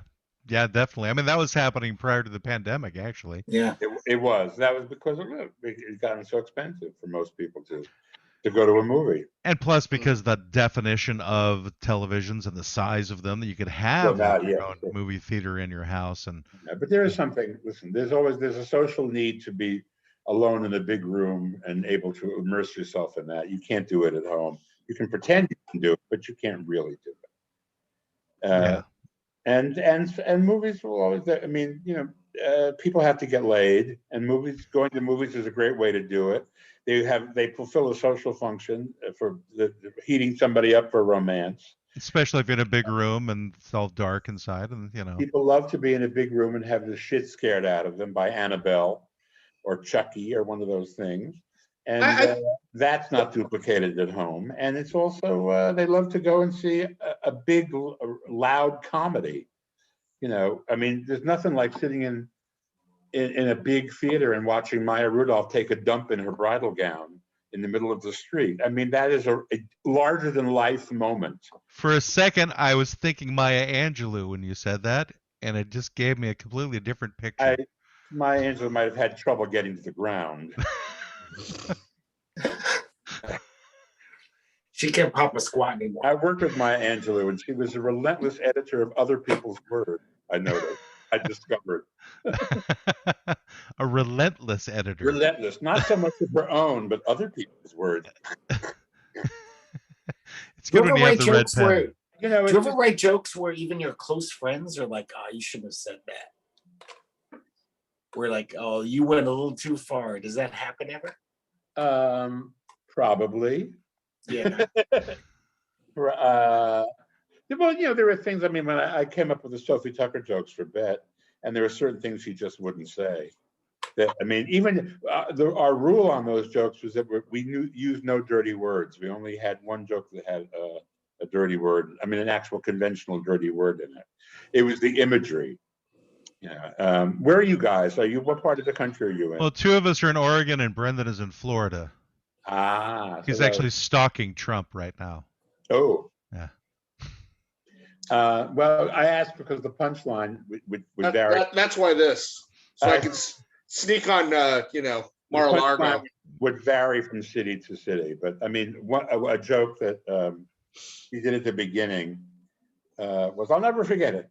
definitely. I mean, that was happening prior to the pandemic, actually. Yeah, it was. That was because it gotten so expensive for most people to go to a movie. And plus, because the definition of televisions and the size of them, that you could have your own movie theater in your house. But there is something. Listen, there's a social need to be alone in a big room and able to immerse yourself in that. You can't do it at home. You can pretend you can do it, but you can't really do it. And movies will always. I mean, people have to get laid, and going to movies is a great way to do it. They fulfill a social function for heating somebody up for romance. Especially if you're in a big room and it's all dark inside, and people love to be in a big room and have the shit scared out of them by Annabelle or Chucky or one of those things. And that's not duplicated at home. And it's also, they love to go and see a big, loud comedy. I mean, there's nothing like sitting in a big theater and watching Maya Rudolph take a dump in her bridal gown in the middle of the street. I mean, that is a larger than life moment. For a second, I was thinking Maya Angelou when you said that, and it just gave me a completely different picture. Maya Angelou might have had trouble getting to the ground. She can't pop a squat anymore. I worked with Maya Angelou, and she was a relentless editor of other people's work. I noticed. I discovered. A relentless editor. Relentless, not so much of her own, but other people's words. It's good when you have the red pen. Do you ever write jokes where even your close friends are like, "Oh, you shouldn't have said that"? We're like, "Oh, you went a little too far." Does that happen ever? Probably. Yeah. Well, there were things. I mean, when I came up with the Sophie Tucker jokes for Bet, and there were certain things she just wouldn't say. Even our rule on those jokes was that we used no dirty words. We only had one joke that had a dirty word. I mean, an actual conventional dirty word in it. It was the imagery. Where are you guys? What part of the country are you in? Well, 2 of us are in Oregon, and Brendan is in Florida. Ah, He's so that actually stalking Trump right now. oh. Yeah. Well, I asked because the punchline would vary. That's why this, so I Uh, can sneak on, The Mar-a-Lago. punchline would vary from city to city, but I mean, a joke that he did at the beginning was, I'll never forget it.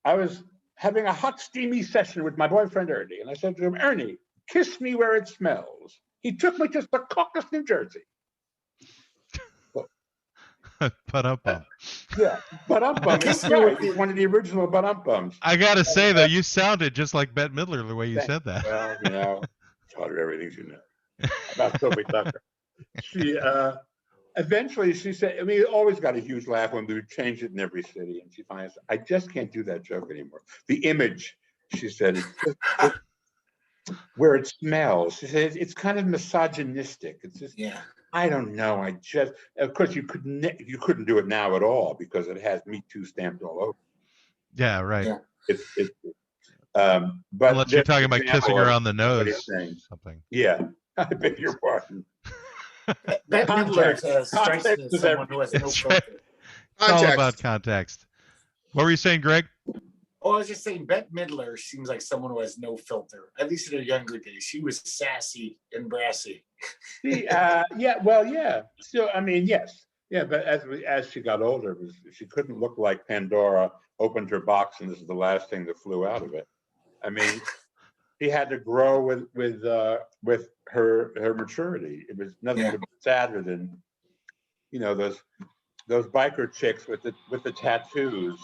I was having a hot, steamy session with my boyfriend Ernie, and I said to him, Ernie, kiss me where it smells. He took me to Secaucus, New Jersey. But Yeah, But-um-bum is right. He's one of the original But-um-bums. I gotta say though, you sounded just like Bette Midler the way you said that. Well, you know, taught her everything she knew about Sophie Tucker. She eventually she said, I mean, it always got a huge laugh when we would change it in every city, and she finally said, I just can't do that joke anymore. The image, she said, where it smells. She said it's kind of misogynistic. It's just, Yeah. I don't know. I just, of course, you couldn't do it now at all because it has Me Too stamped all over. Yeah, right. Yeah. But unless you're talking about kissing her on the nose, something. Yeah, I beg your pardon. Bette Midler strikes me Context as is someone who has no That's right. filter. It's all about context. What were you saying, Greg? Oh, I was just saying, Bette Midler seems like someone who has no filter. At least in her younger days, she was sassy and brassy. Yeah, well, yeah. So, I mean, yes, yeah. But as she got older, she couldn't look like Pandora opened her box and this is the last thing that flew out of it. I mean, she had to grow with her maturity. It was nothing but sadder than, you know, those biker chicks with the tattoos,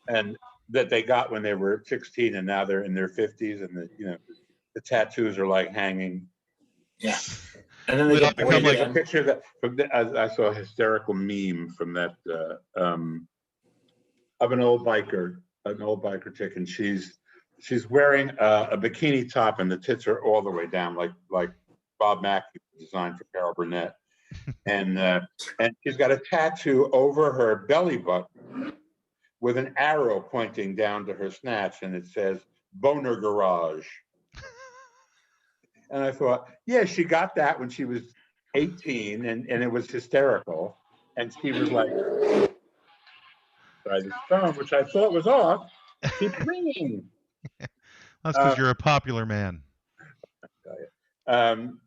and that they got when they were 16 and now they're in their 50s, and the tattoos are like hanging. Yeah. And then they get I mean, like a picture that I saw a hysterical meme from that of an old biker chick, and she's wearing a bikini top and the tits are all the way down, like Bob Mackie designed for Carol Burnett, and she's got a tattoo over her belly button with an arrow pointing down to her snatch, and it says Boner Garage. And I thought, yeah, she got that when she was 18, and it was hysterical. And she was like, by the phone, which I thought was off, keep ringing. That's because you're a popular man. So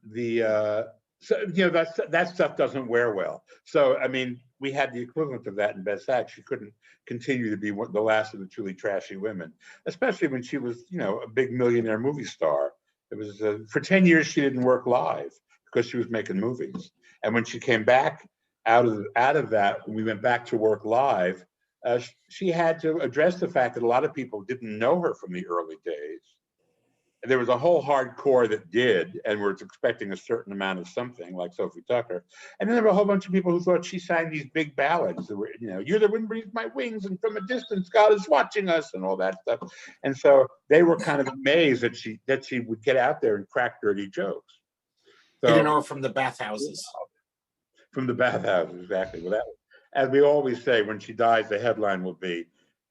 that stuff doesn't wear well. So I mean, we had the equivalent of that in Best Act. She couldn't continue to be the last of the truly trashy women, especially when she was, a big millionaire movie star. It was for 10 years she didn't work live because she was making movies. And when she came back out of that, when we went back to work live, she had to address the fact that a lot of people didn't know her from the early days. And there was a whole hardcore that did, and was expecting a certain amount of something, like Sophie Tucker. And then there were a whole bunch of people who thought she sang these big ballads that were, you're the wind beneath my wings, and from a distance, God is watching us, and all that stuff. And so they were kind of amazed that she would get out there and crack dirty jokes. So, you didn't know her from the bathhouses. From the bathhouses, exactly. Well, as we always say, when she dies, the headline will be,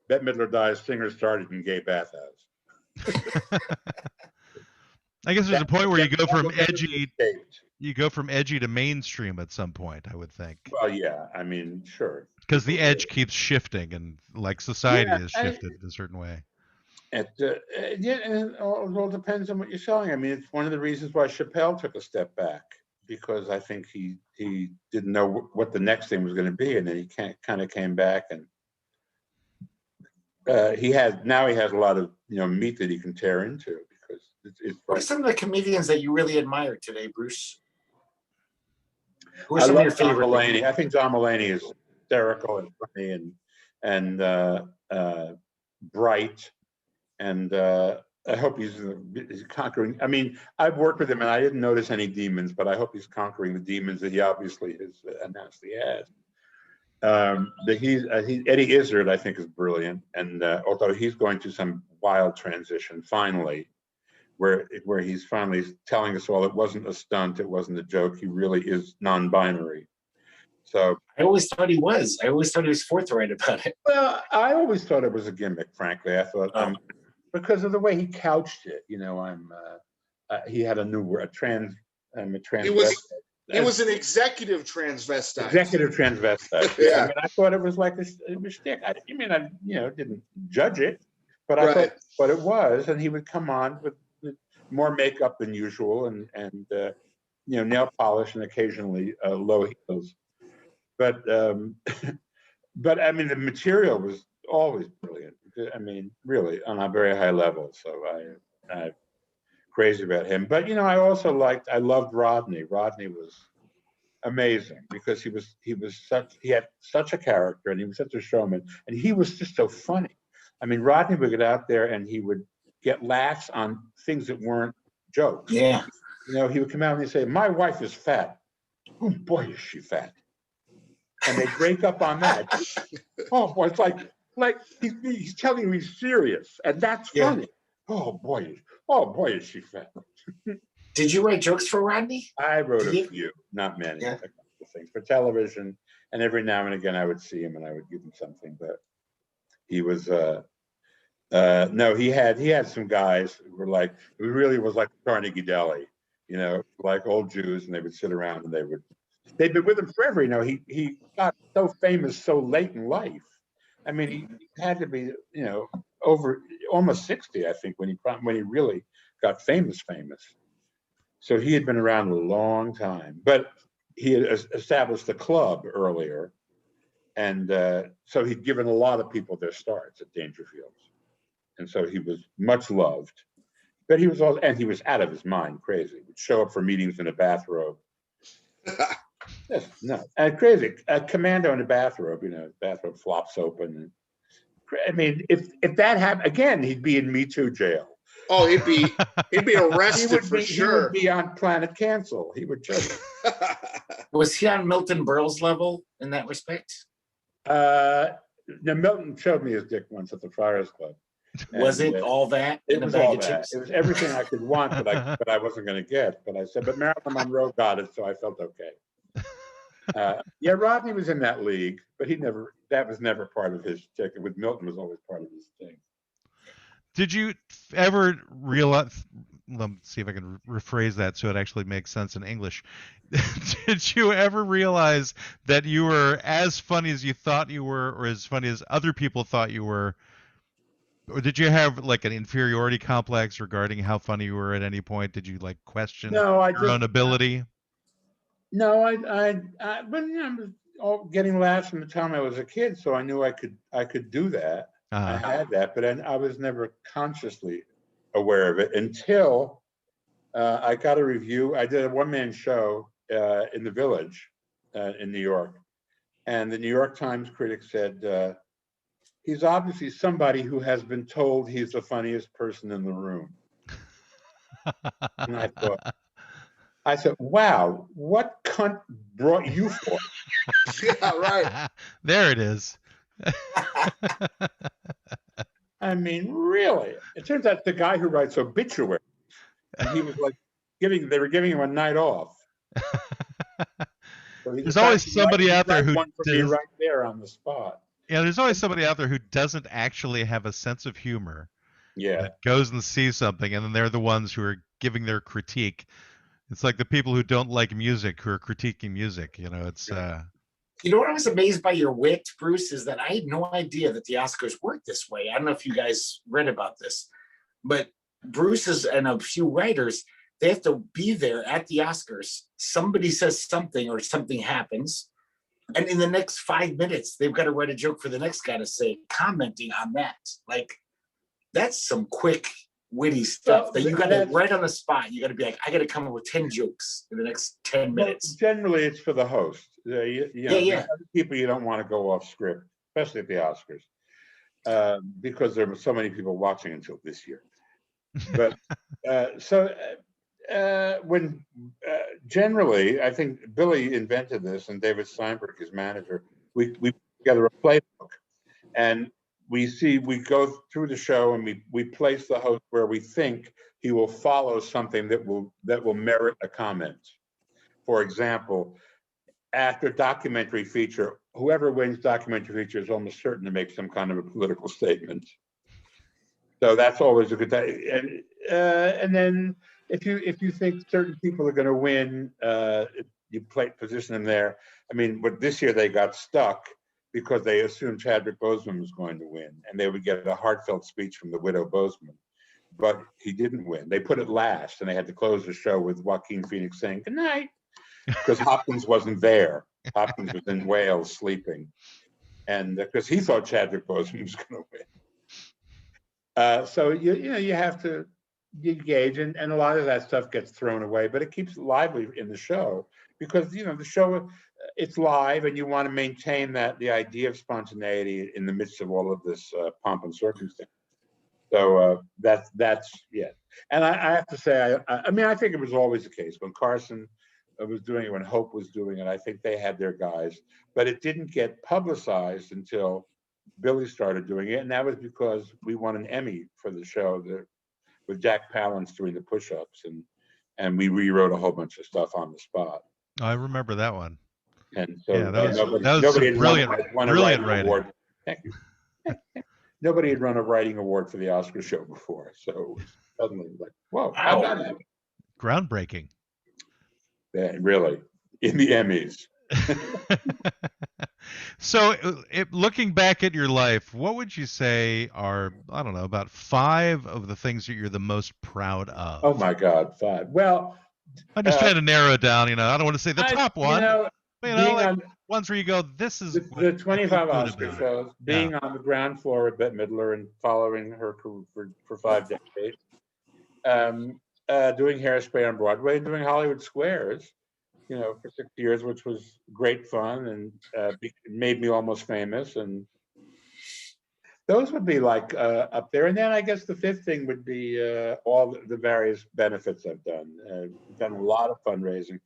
Bette Midler dies, singer started in gay bathhouse. I guess there's a point where you go from edgy to mainstream at some point, I would think. Well, yeah, I mean, sure. Because the edge keeps shifting, and like society has shifted in a certain way. And it all depends on what you're selling. I mean, it's one of the reasons why Chappelle took a step back, because I think he didn't know what the next thing was going to be, and then he kind of came back, and he has a lot of meat that he can tear into, because it's what are some of the comedians that you really admire today, Bruce? Who are I some love of your favorite? John Mulaney. I think John Mulaney is hysterical and funny and bright, and I hope he's conquering. I mean, I've worked with him and I didn't notice any demons, but I hope he's conquering the demons that he obviously has announced he has. Eddie Izzard, I think, is brilliant, and although he's going through some wild transition finally, where he's finally telling us all it wasn't a stunt, it wasn't a joke, he really is non-binary. So I always thought he was. I always thought he was forthright about it. Well, I always thought it was a gimmick, frankly. I thought because of the way he couched it, he had a I'm a He transvestite. was an executive transvestite. Executive transvestite. Yeah. I mean, I thought it was like a mistake. I mean, I didn't judge it, but I Right. thought what it was, and he would come on with more makeup than usual, and nail polish and occasionally low heels. But but I mean, the material was always brilliant. I mean, really on a very high level. So I'm crazy about him. But I loved Rodney. Rodney was amazing because he had such a character, and he was such a showman, and he was just so funny. I mean, Rodney would get out there and he would get laughs on things that weren't jokes. Yeah. He would come out and he'd say, "My wife is fat." Oh boy, is she fat. And they break up on that. Oh boy, it's like he's telling you he's serious, and that's funny. Oh boy, is she fat. Did you write jokes for Rodney? I wrote a few, not many. Yeah. A couple of things for television, and every now and again I would see him and I would give him something. But he was no, he had some guys who were like, it really was like Carnegie Deli, like old Jews, and they would sit around and they'd been with him forever. He got so famous so late in life. I mean, he had to be, over almost 60, I think, when he really got famous. So he had been around a long time, but he had established a club earlier, and so he'd given a lot of people their starts at Dangerfields, and so he was much loved. But he was out of his mind, crazy. He'd show up for meetings in a bathrobe. Yes, no, crazy. A commando in a bathrobe, bathrobe flops open. I mean, if that happened again, he'd be in Me Too jail. Oh, he'd be arrested for sure. He would be on Planet Cancel. He would just. Was he on Milton Berle's level in that respect? No, Milton showed me his dick once at the Friars Club. Was it all that? It was all that. It was everything I could want, but I wasn't going to get. But I said, but Marilyn Monroe got it, so I felt okay. Yeah, Rodney was in that league, but that was never part of his ticket. With Milton was always part of his thing. Did you ever realize, let me see if I can rephrase that so it actually makes sense in English. Did you ever realize that you were as funny as you thought you were, or as funny as other people thought you were? Or did you have like an inferiority complex regarding how funny you were at any point? Did you like question your own ability? No, I was all getting laughs from the time I was a kid, so I knew I could do that. I had that, but I was never consciously aware of it until I got a review. I did a one-man show in the Village in New York, and the New York Times critic said, he's obviously somebody who has been told he's the funniest person in the room. And I said, wow, what cunt brought you for? Yeah, right. There it is. I mean, really? It turns out the guy who writes obituaries, and he was like they were giving him a night off. So there's always somebody out there who one for me right there on the spot. Yeah, there's always somebody out there who doesn't actually have a sense of humor. Yeah. That goes and sees something, and then they're the ones who are giving their critique. It's like the people who don't like music who are critiquing music. It's. You know what I was amazed by your wit, Bruce, is that I had no idea that the Oscars worked this way. I don't know if you guys read about this, but Bruce's and a few writers, they have to be there at the Oscars. Somebody says something or something happens, and in the next 5 minutes, they've got to write a joke for the next guy to say, commenting on that. Like, that's some quick, witty stuff that you got to, right on the spot, you got to be like, I got to come up with 10 jokes in the next 10 minutes. Well, generally, it's for the host. Other people you don't want to go off script, especially at the Oscars, because there were so many people watching until this year. But when generally, I think Billy invented this, and David Steinberg, his manager, we put together a playbook, and we go through the show, and we place the host where we think he will follow something that will merit a comment. For example, after documentary feature, whoever wins documentary feature is almost certain to make some kind of a political statement. So that's always a good thing. And then if you think certain people are going to win, you position them there. I mean, but this year they got stuck because they assumed Chadwick Boseman was going to win, and they would get a heartfelt speech from the widow Boseman. But he didn't win. They put it last, and they had to close the show with Joaquin Phoenix saying good night because Hopkins wasn't there. Hopkins was in Wales sleeping, and because he thought Chadwick Boseman was going to win. So you have to engage, and a lot of that stuff gets thrown away, but it keeps it lively in the show because the show, it's live, and you want to maintain the idea of spontaneity in the midst of all of this pomp and circumstance. So that's yeah. And I have to say, I mean, I think it was always the case when Carson was doing it, when Hope was doing it. I think they had their guys, but it didn't get publicized until Billy started doing it, and that was because we won an Emmy for the show with Jack Palance doing the push-ups, and we rewrote a whole bunch of stuff on the spot. I remember that one. And so yeah, that was nobody had brilliant, won a brilliant writing award. Thank you. Nobody had run a writing award for the Oscar show before, so it was suddenly like, whoa, how about that? Groundbreaking. Yeah, really, in the Emmys. So, looking back at your life, what would you say are, I don't know, about 5 of the things that you're the most proud of? Oh my God, 5. Well, I'm just trying to narrow it down. I don't want to say the top one. Like ones where you go, this is the 25 Oscar shows, being on the ground floor at Bette Midler and following her career for 5 decades, doing Hairspray on Broadway and doing Hollywood Squares, for 6 years, which was great fun and made me almost famous. And those would be like up there. And then I guess the 5th thing would be all the various benefits I've done. We've done a lot of fundraising.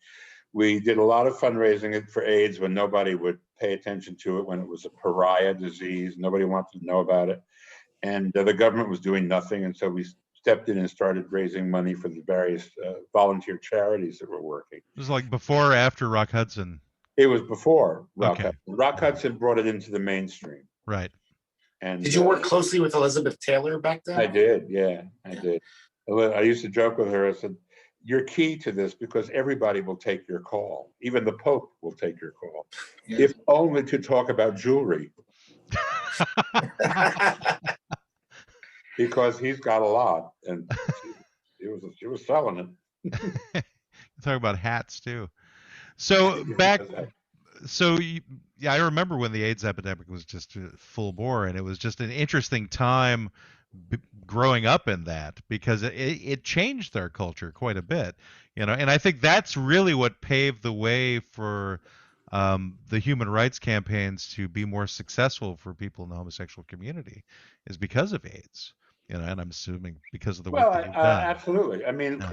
We did a lot of fundraising for AIDS when nobody would pay attention to it, when it was a pariah disease. Nobody wanted to know about it. And the government was doing nothing. And so we stepped in and started raising money for the various volunteer charities that were working. It was like before or after Rock Hudson? It was before Rock Hudson. Rock Hudson brought it into the mainstream. Right. And did you work closely with Elizabeth Taylor back then? I did, yeah, I did. I used to joke with her, I said, you're key to this because everybody will take your call. Even the Pope will take your call. Yeah. If only to talk about jewelry. Because he's got a lot, and she was selling it. Talk about hats too. So I remember when the AIDS epidemic was just full bore, and it was just an interesting time growing up in that because it changed our culture quite a bit, and I think that's really what paved the way for the human rights campaigns to be more successful for people in the homosexual community is because of AIDS. And I'm assuming because of the work that you've done. Absolutely. I mean,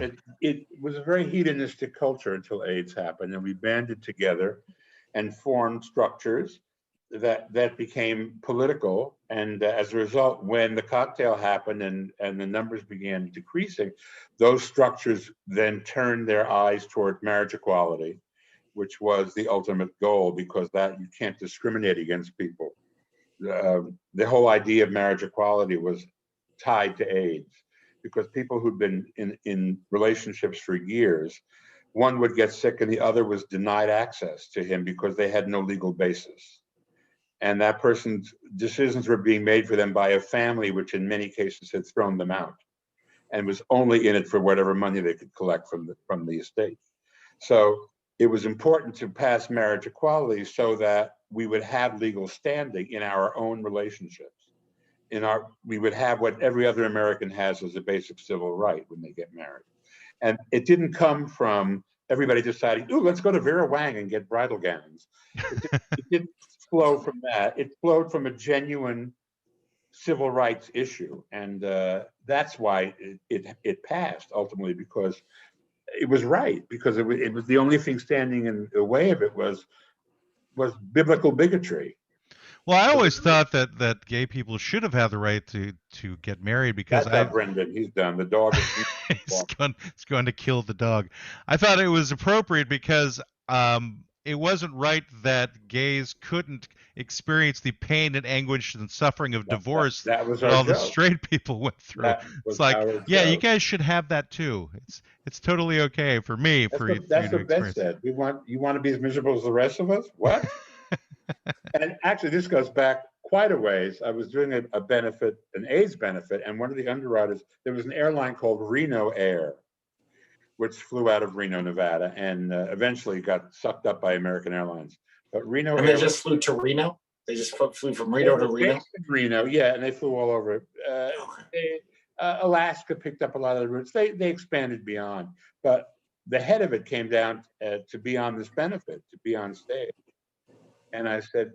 it was a very hedonistic culture until AIDS happened, and we banded together and formed structures that became political. And as a result, when the cocktail happened and the numbers began decreasing, those structures then turned their eyes toward marriage equality, which was the ultimate goal, because that you can't discriminate against people. The whole idea of marriage equality was tied to AIDS, because people who'd been in relationships for years, one would get sick and the other was denied access to him because they had no legal basis. And that person's decisions were being made for them by a family, which in many cases had thrown them out and was only in it for whatever money they could collect from the estate. So it was important to pass marriage equality so that we would have legal standing in our own relationships. We would have what every other American has as a basic civil right when they get married. And it didn't come from everybody deciding, ooh, let's go to Vera Wang and get bridal gowns. It didn't flow from that. It flowed from a genuine civil rights issue. And that's why it passed ultimately, because it was right, because it was the only thing standing in the way of it was biblical bigotry. Well, I always thought that gay people should have had the right to get married because Brendan, he's done. The dog is he's going to kill the dog. I thought it was appropriate because right that gays couldn't experience the pain and anguish and suffering of divorce That was that our all the joke. straight people went through. That It's was like, our yeah, you joke. guys should have that too. It's totally okay for me for you That's to what Beth experience. said. You want to be as miserable as the rest of us? What? And actually, this goes back quite a ways. I was doing a benefit, an AIDS benefit, and one of the underwriters, there was an airline called Reno Air, which flew out of Reno, Nevada, and eventually got sucked up by American Airlines. But Reno And Air they just flew to Reno? They just flew from Reno to Reno? based in Reno, yeah, and they flew all over. Alaska picked up a lot of the routes. They expanded beyond, but the head of it came down to be on this benefit, to be on stage. And I said,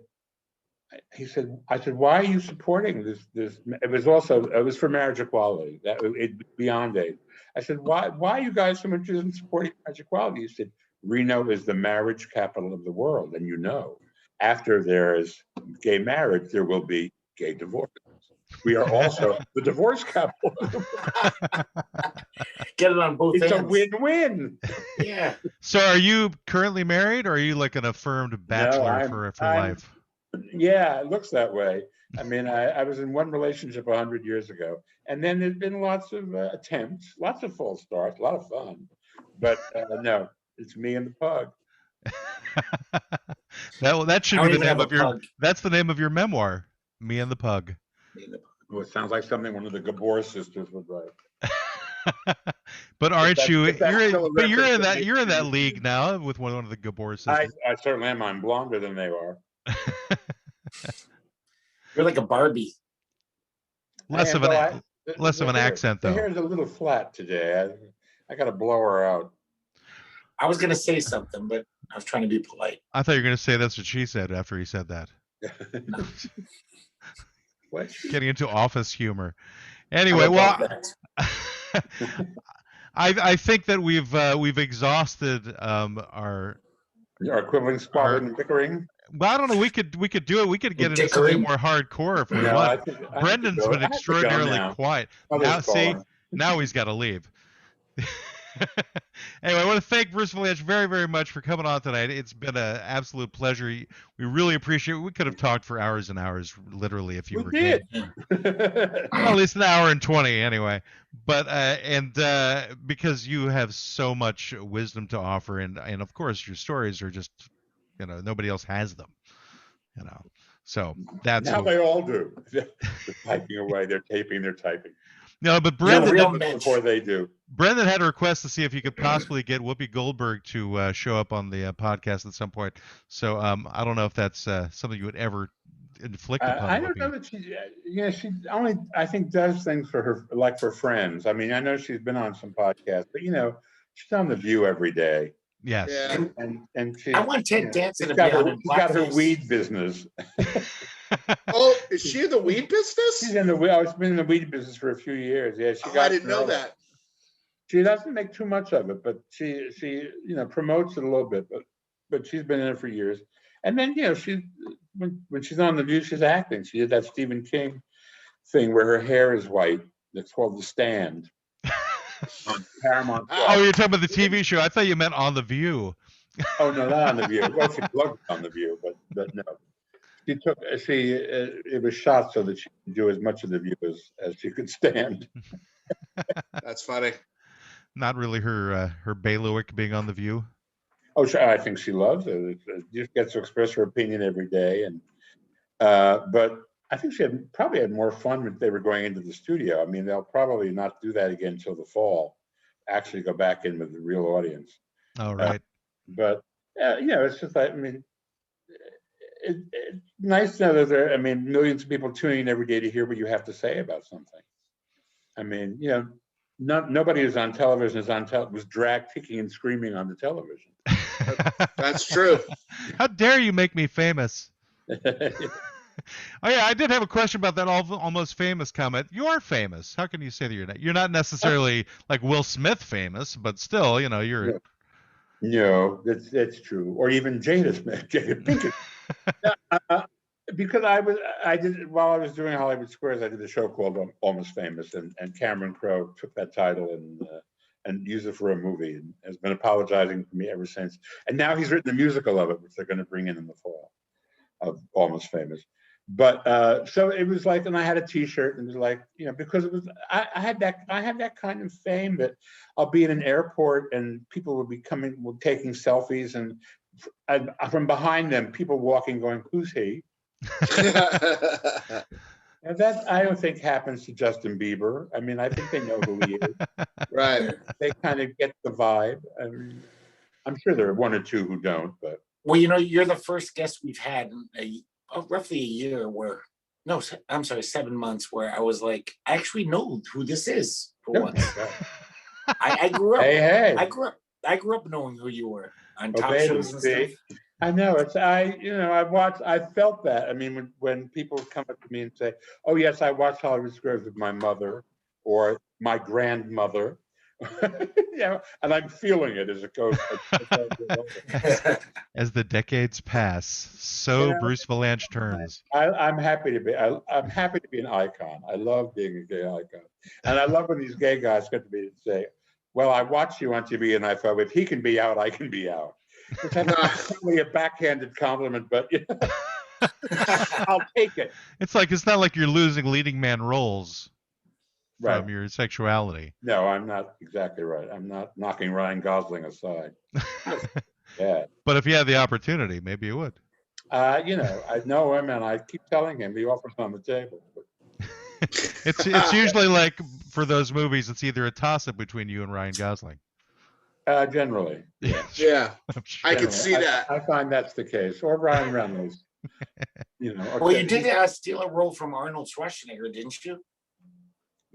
why are you supporting this? It was for marriage equality. That it beyond AIDS. I said, why are you guys so interested in supporting marriage equality? He said, Reno is the marriage capital of the world, and after there is gay marriage, there will be gay divorce. We are also the divorce capital of the world. Get it on both It's ends. a win-win. Yeah. So are you currently married, or are you like an affirmed bachelor for life? Yeah, it looks that way. I mean, I was in one relationship 100 years ago, and then there's been lots of attempts, lots of false starts, a lot of fun. But no, it's me and the pug. that should be the name of that's the name of your memoir, Me and the Pug. Well, it sounds like something one of the Gabor sisters would write. But aren't you? You're in that that league now with one of the Gabor sisters. I certainly am. I'm blonder than they are. You're like a Barbie. Less of an accent, though. The hair is a little flat today. I got to blow her out. I was going to say something, but I was trying to be polite. I thought you were going to say that's what she said after he said that. What? Getting into office humor. Anyway, well, I think that we've exhausted our quibbling, squabbling, and bickering. Well, I don't know. We could do it. We could get into something more hardcore if we want. Brendan's been extraordinarily quiet. Now he's got to leave. Anyway, I want to thank Bruce Vilanch very, very much for coming on tonight. It's been an absolute pleasure. We really appreciate it. We could have talked for hours and hours, literally, if you were did. Well, at least an hour and 20 anyway. But because you have so much wisdom to offer, and of course your stories are just, nobody else has them. So that's now they all do. They're typing away. They're taping. They're typing. No, but Brendan before they do. Brendan had a request to see if you could possibly get Whoopi Goldberg to show up on the podcast at some point. So I don't know if that's something you would ever inflict upon. I don't know that she only I think does things for her, like for friends. I mean, I know she's been on some podcasts, but she's on The View every day. Yes. Yeah. And she, I want Ted Danson to be she's on got her weed business. Oh, is she in the weed business? She's in the weed. She's been in the weed business for a few years. Yeah, I didn't know that. She doesn't make too much of it, but she promotes it a little bit. But she's been in it for years. And then when she's on The View, she's acting. She did that Stephen King thing where her hair is white. It's called The Stand. On Paramount. Oh, you're talking about the TV show. I thought you meant On The View. Oh no, not On The View. Well, she plugged On The View, but no. It was shot so that she could do as much of The View as she could stand. That's funny. Not really her bailiwick being on The View. Oh, sure. I think she loves it. She gets to express her opinion every day, and but I think she probably had more fun when they were going into the studio. I mean, they'll probably not do that again until the fall. Actually, go back in with the real audience. Oh, right. But it's just like, I mean, it's nice to know that there. I mean, millions of people tuning in every day to hear what you have to say about something. I mean, nobody who's on television was dragged kicking and screaming on the television. That's true. How dare you make me famous? Oh yeah, I did have a question about that almost famous comment. You are famous. How can you say that you're not? You're not necessarily like Will Smith famous, but still, you're. No, that's true. Or even Jada Pinkett. Because I did while I was doing Hollywood Squares, I did a show called Almost Famous, and Cameron Crowe took that title and and use it for a movie, and has been apologizing to me ever since. And now he's written a musical of it, which they're going to bring in the fall, of Almost Famous. But so it was like, and I had a T-shirt, and it was like, you know, because it was, I had that kind of fame that I'll be in an airport and people will be taking selfies, and from behind them, people walking, going, "Who's he?" And that I don't think happens to Justin Bieber. I mean, I think they know who he is. Right. They kind of get the vibe. I mean, I'm sure there are one or two who don't, but. Well, you know, you're the first guest we've had in roughly a year where, no, I'm sorry, 7 months, where I was like, I actually know who this is for once. I grew up. Hey. I grew up knowing who you were on top Obey shows and the stuff. I know I felt that. I mean, when people come up to me and say, "Oh yes, I watched Hollywood Squares with my mother or my grandmother," yeah, and I'm feeling it as it goes. As the decades pass, so Bruce Vilanch turns. I'm happy to be. I'm happy to be an icon. I love being a gay icon, and I love when these gay guys get to me and say, "Well, I watched you on TV, and I thought if he can be out, I can be out." Which is probably a backhanded compliment, but I'll take it. It's not like you're losing leading man roles Right. from your sexuality. No, I'm not exactly right. I'm not knocking Ryan Gosling aside. Yeah. But if you had the opportunity, maybe you would. You know, I know him, and I keep telling him the offer's on the table. It's usually like for those movies, it's either a toss-up between you and Ryan Gosling. Generally, yes. Yeah, Sure. I can see that. I find that's the case, or Ryan Reynolds. You know. Well, you did steal a role from Arnold Schwarzenegger, didn't you?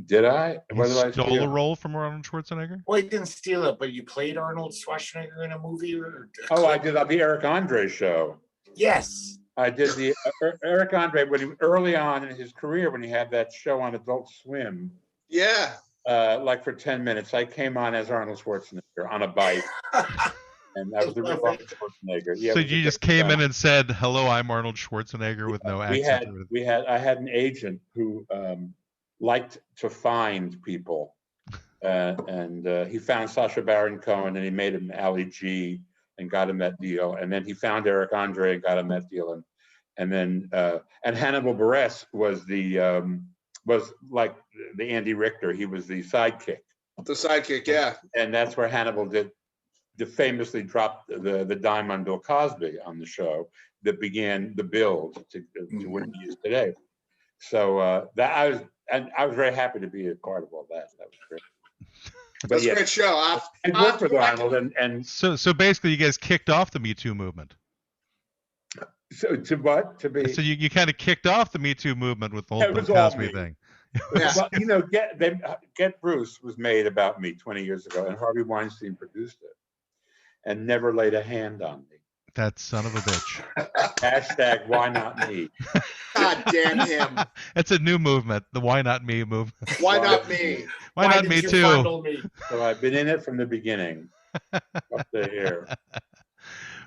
Did I? What did I stole a role from Arnold Schwarzenegger? Well, you didn't steal it, but you played Arnold Schwarzenegger in a movie. I did on the Eric Andre show. Yes. I did the Eric Andre early on in his career when he had that show on Adult Swim. Yeah. Like for 10 minutes, I came on as Arnold Schwarzenegger on a bike, and that was the real Arnold Schwarzenegger. Yeah, so you just came in and said, "Hello, I'm Arnold Schwarzenegger" with no accent. I had an agent who liked to find people, and he found Sacha Baron Cohen, and he made him Ali G and got him that deal, and then he found Eric Andre and got him that deal, and then Hannibal Buress was like the Andy Richter. He was the sidekick. The sidekick, yeah. And that's where Hannibal famously dropped the dime on Bill Cosby on the show that began the build to what he is today. So I was very happy to be a part of all that. That was great. That's a great show. I worked with Arnold, and so basically, you guys kicked off the Me Too movement. So to what? To be? So you kind of kicked off the Me Too movement with the whole Bill Cosby thing. Yeah. Well, you know, Get Bruce was made about me 20 years ago, and Harvey Weinstein produced it, and never laid a hand on me. That son of a bitch. Hashtag Why Not Me. God damn him. It's a new movement, the Why Not Me movement. Why not me? Why not me too? So I've been in it from the beginning, up to here.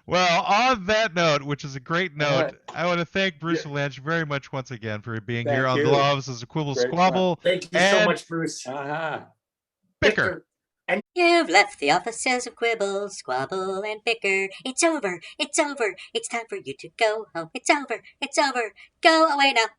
Well, on that note, which is a great note, I want to thank Bruce Vilanch very much once again for being here on the Law Offices of Quibble, Squabble. Thank you so much, Bruce. Bicker. And you've left the offices of Quibble, Squabble, and Bicker. It's over. It's over. It's time for you to go home. It's over. It's over. Go away now.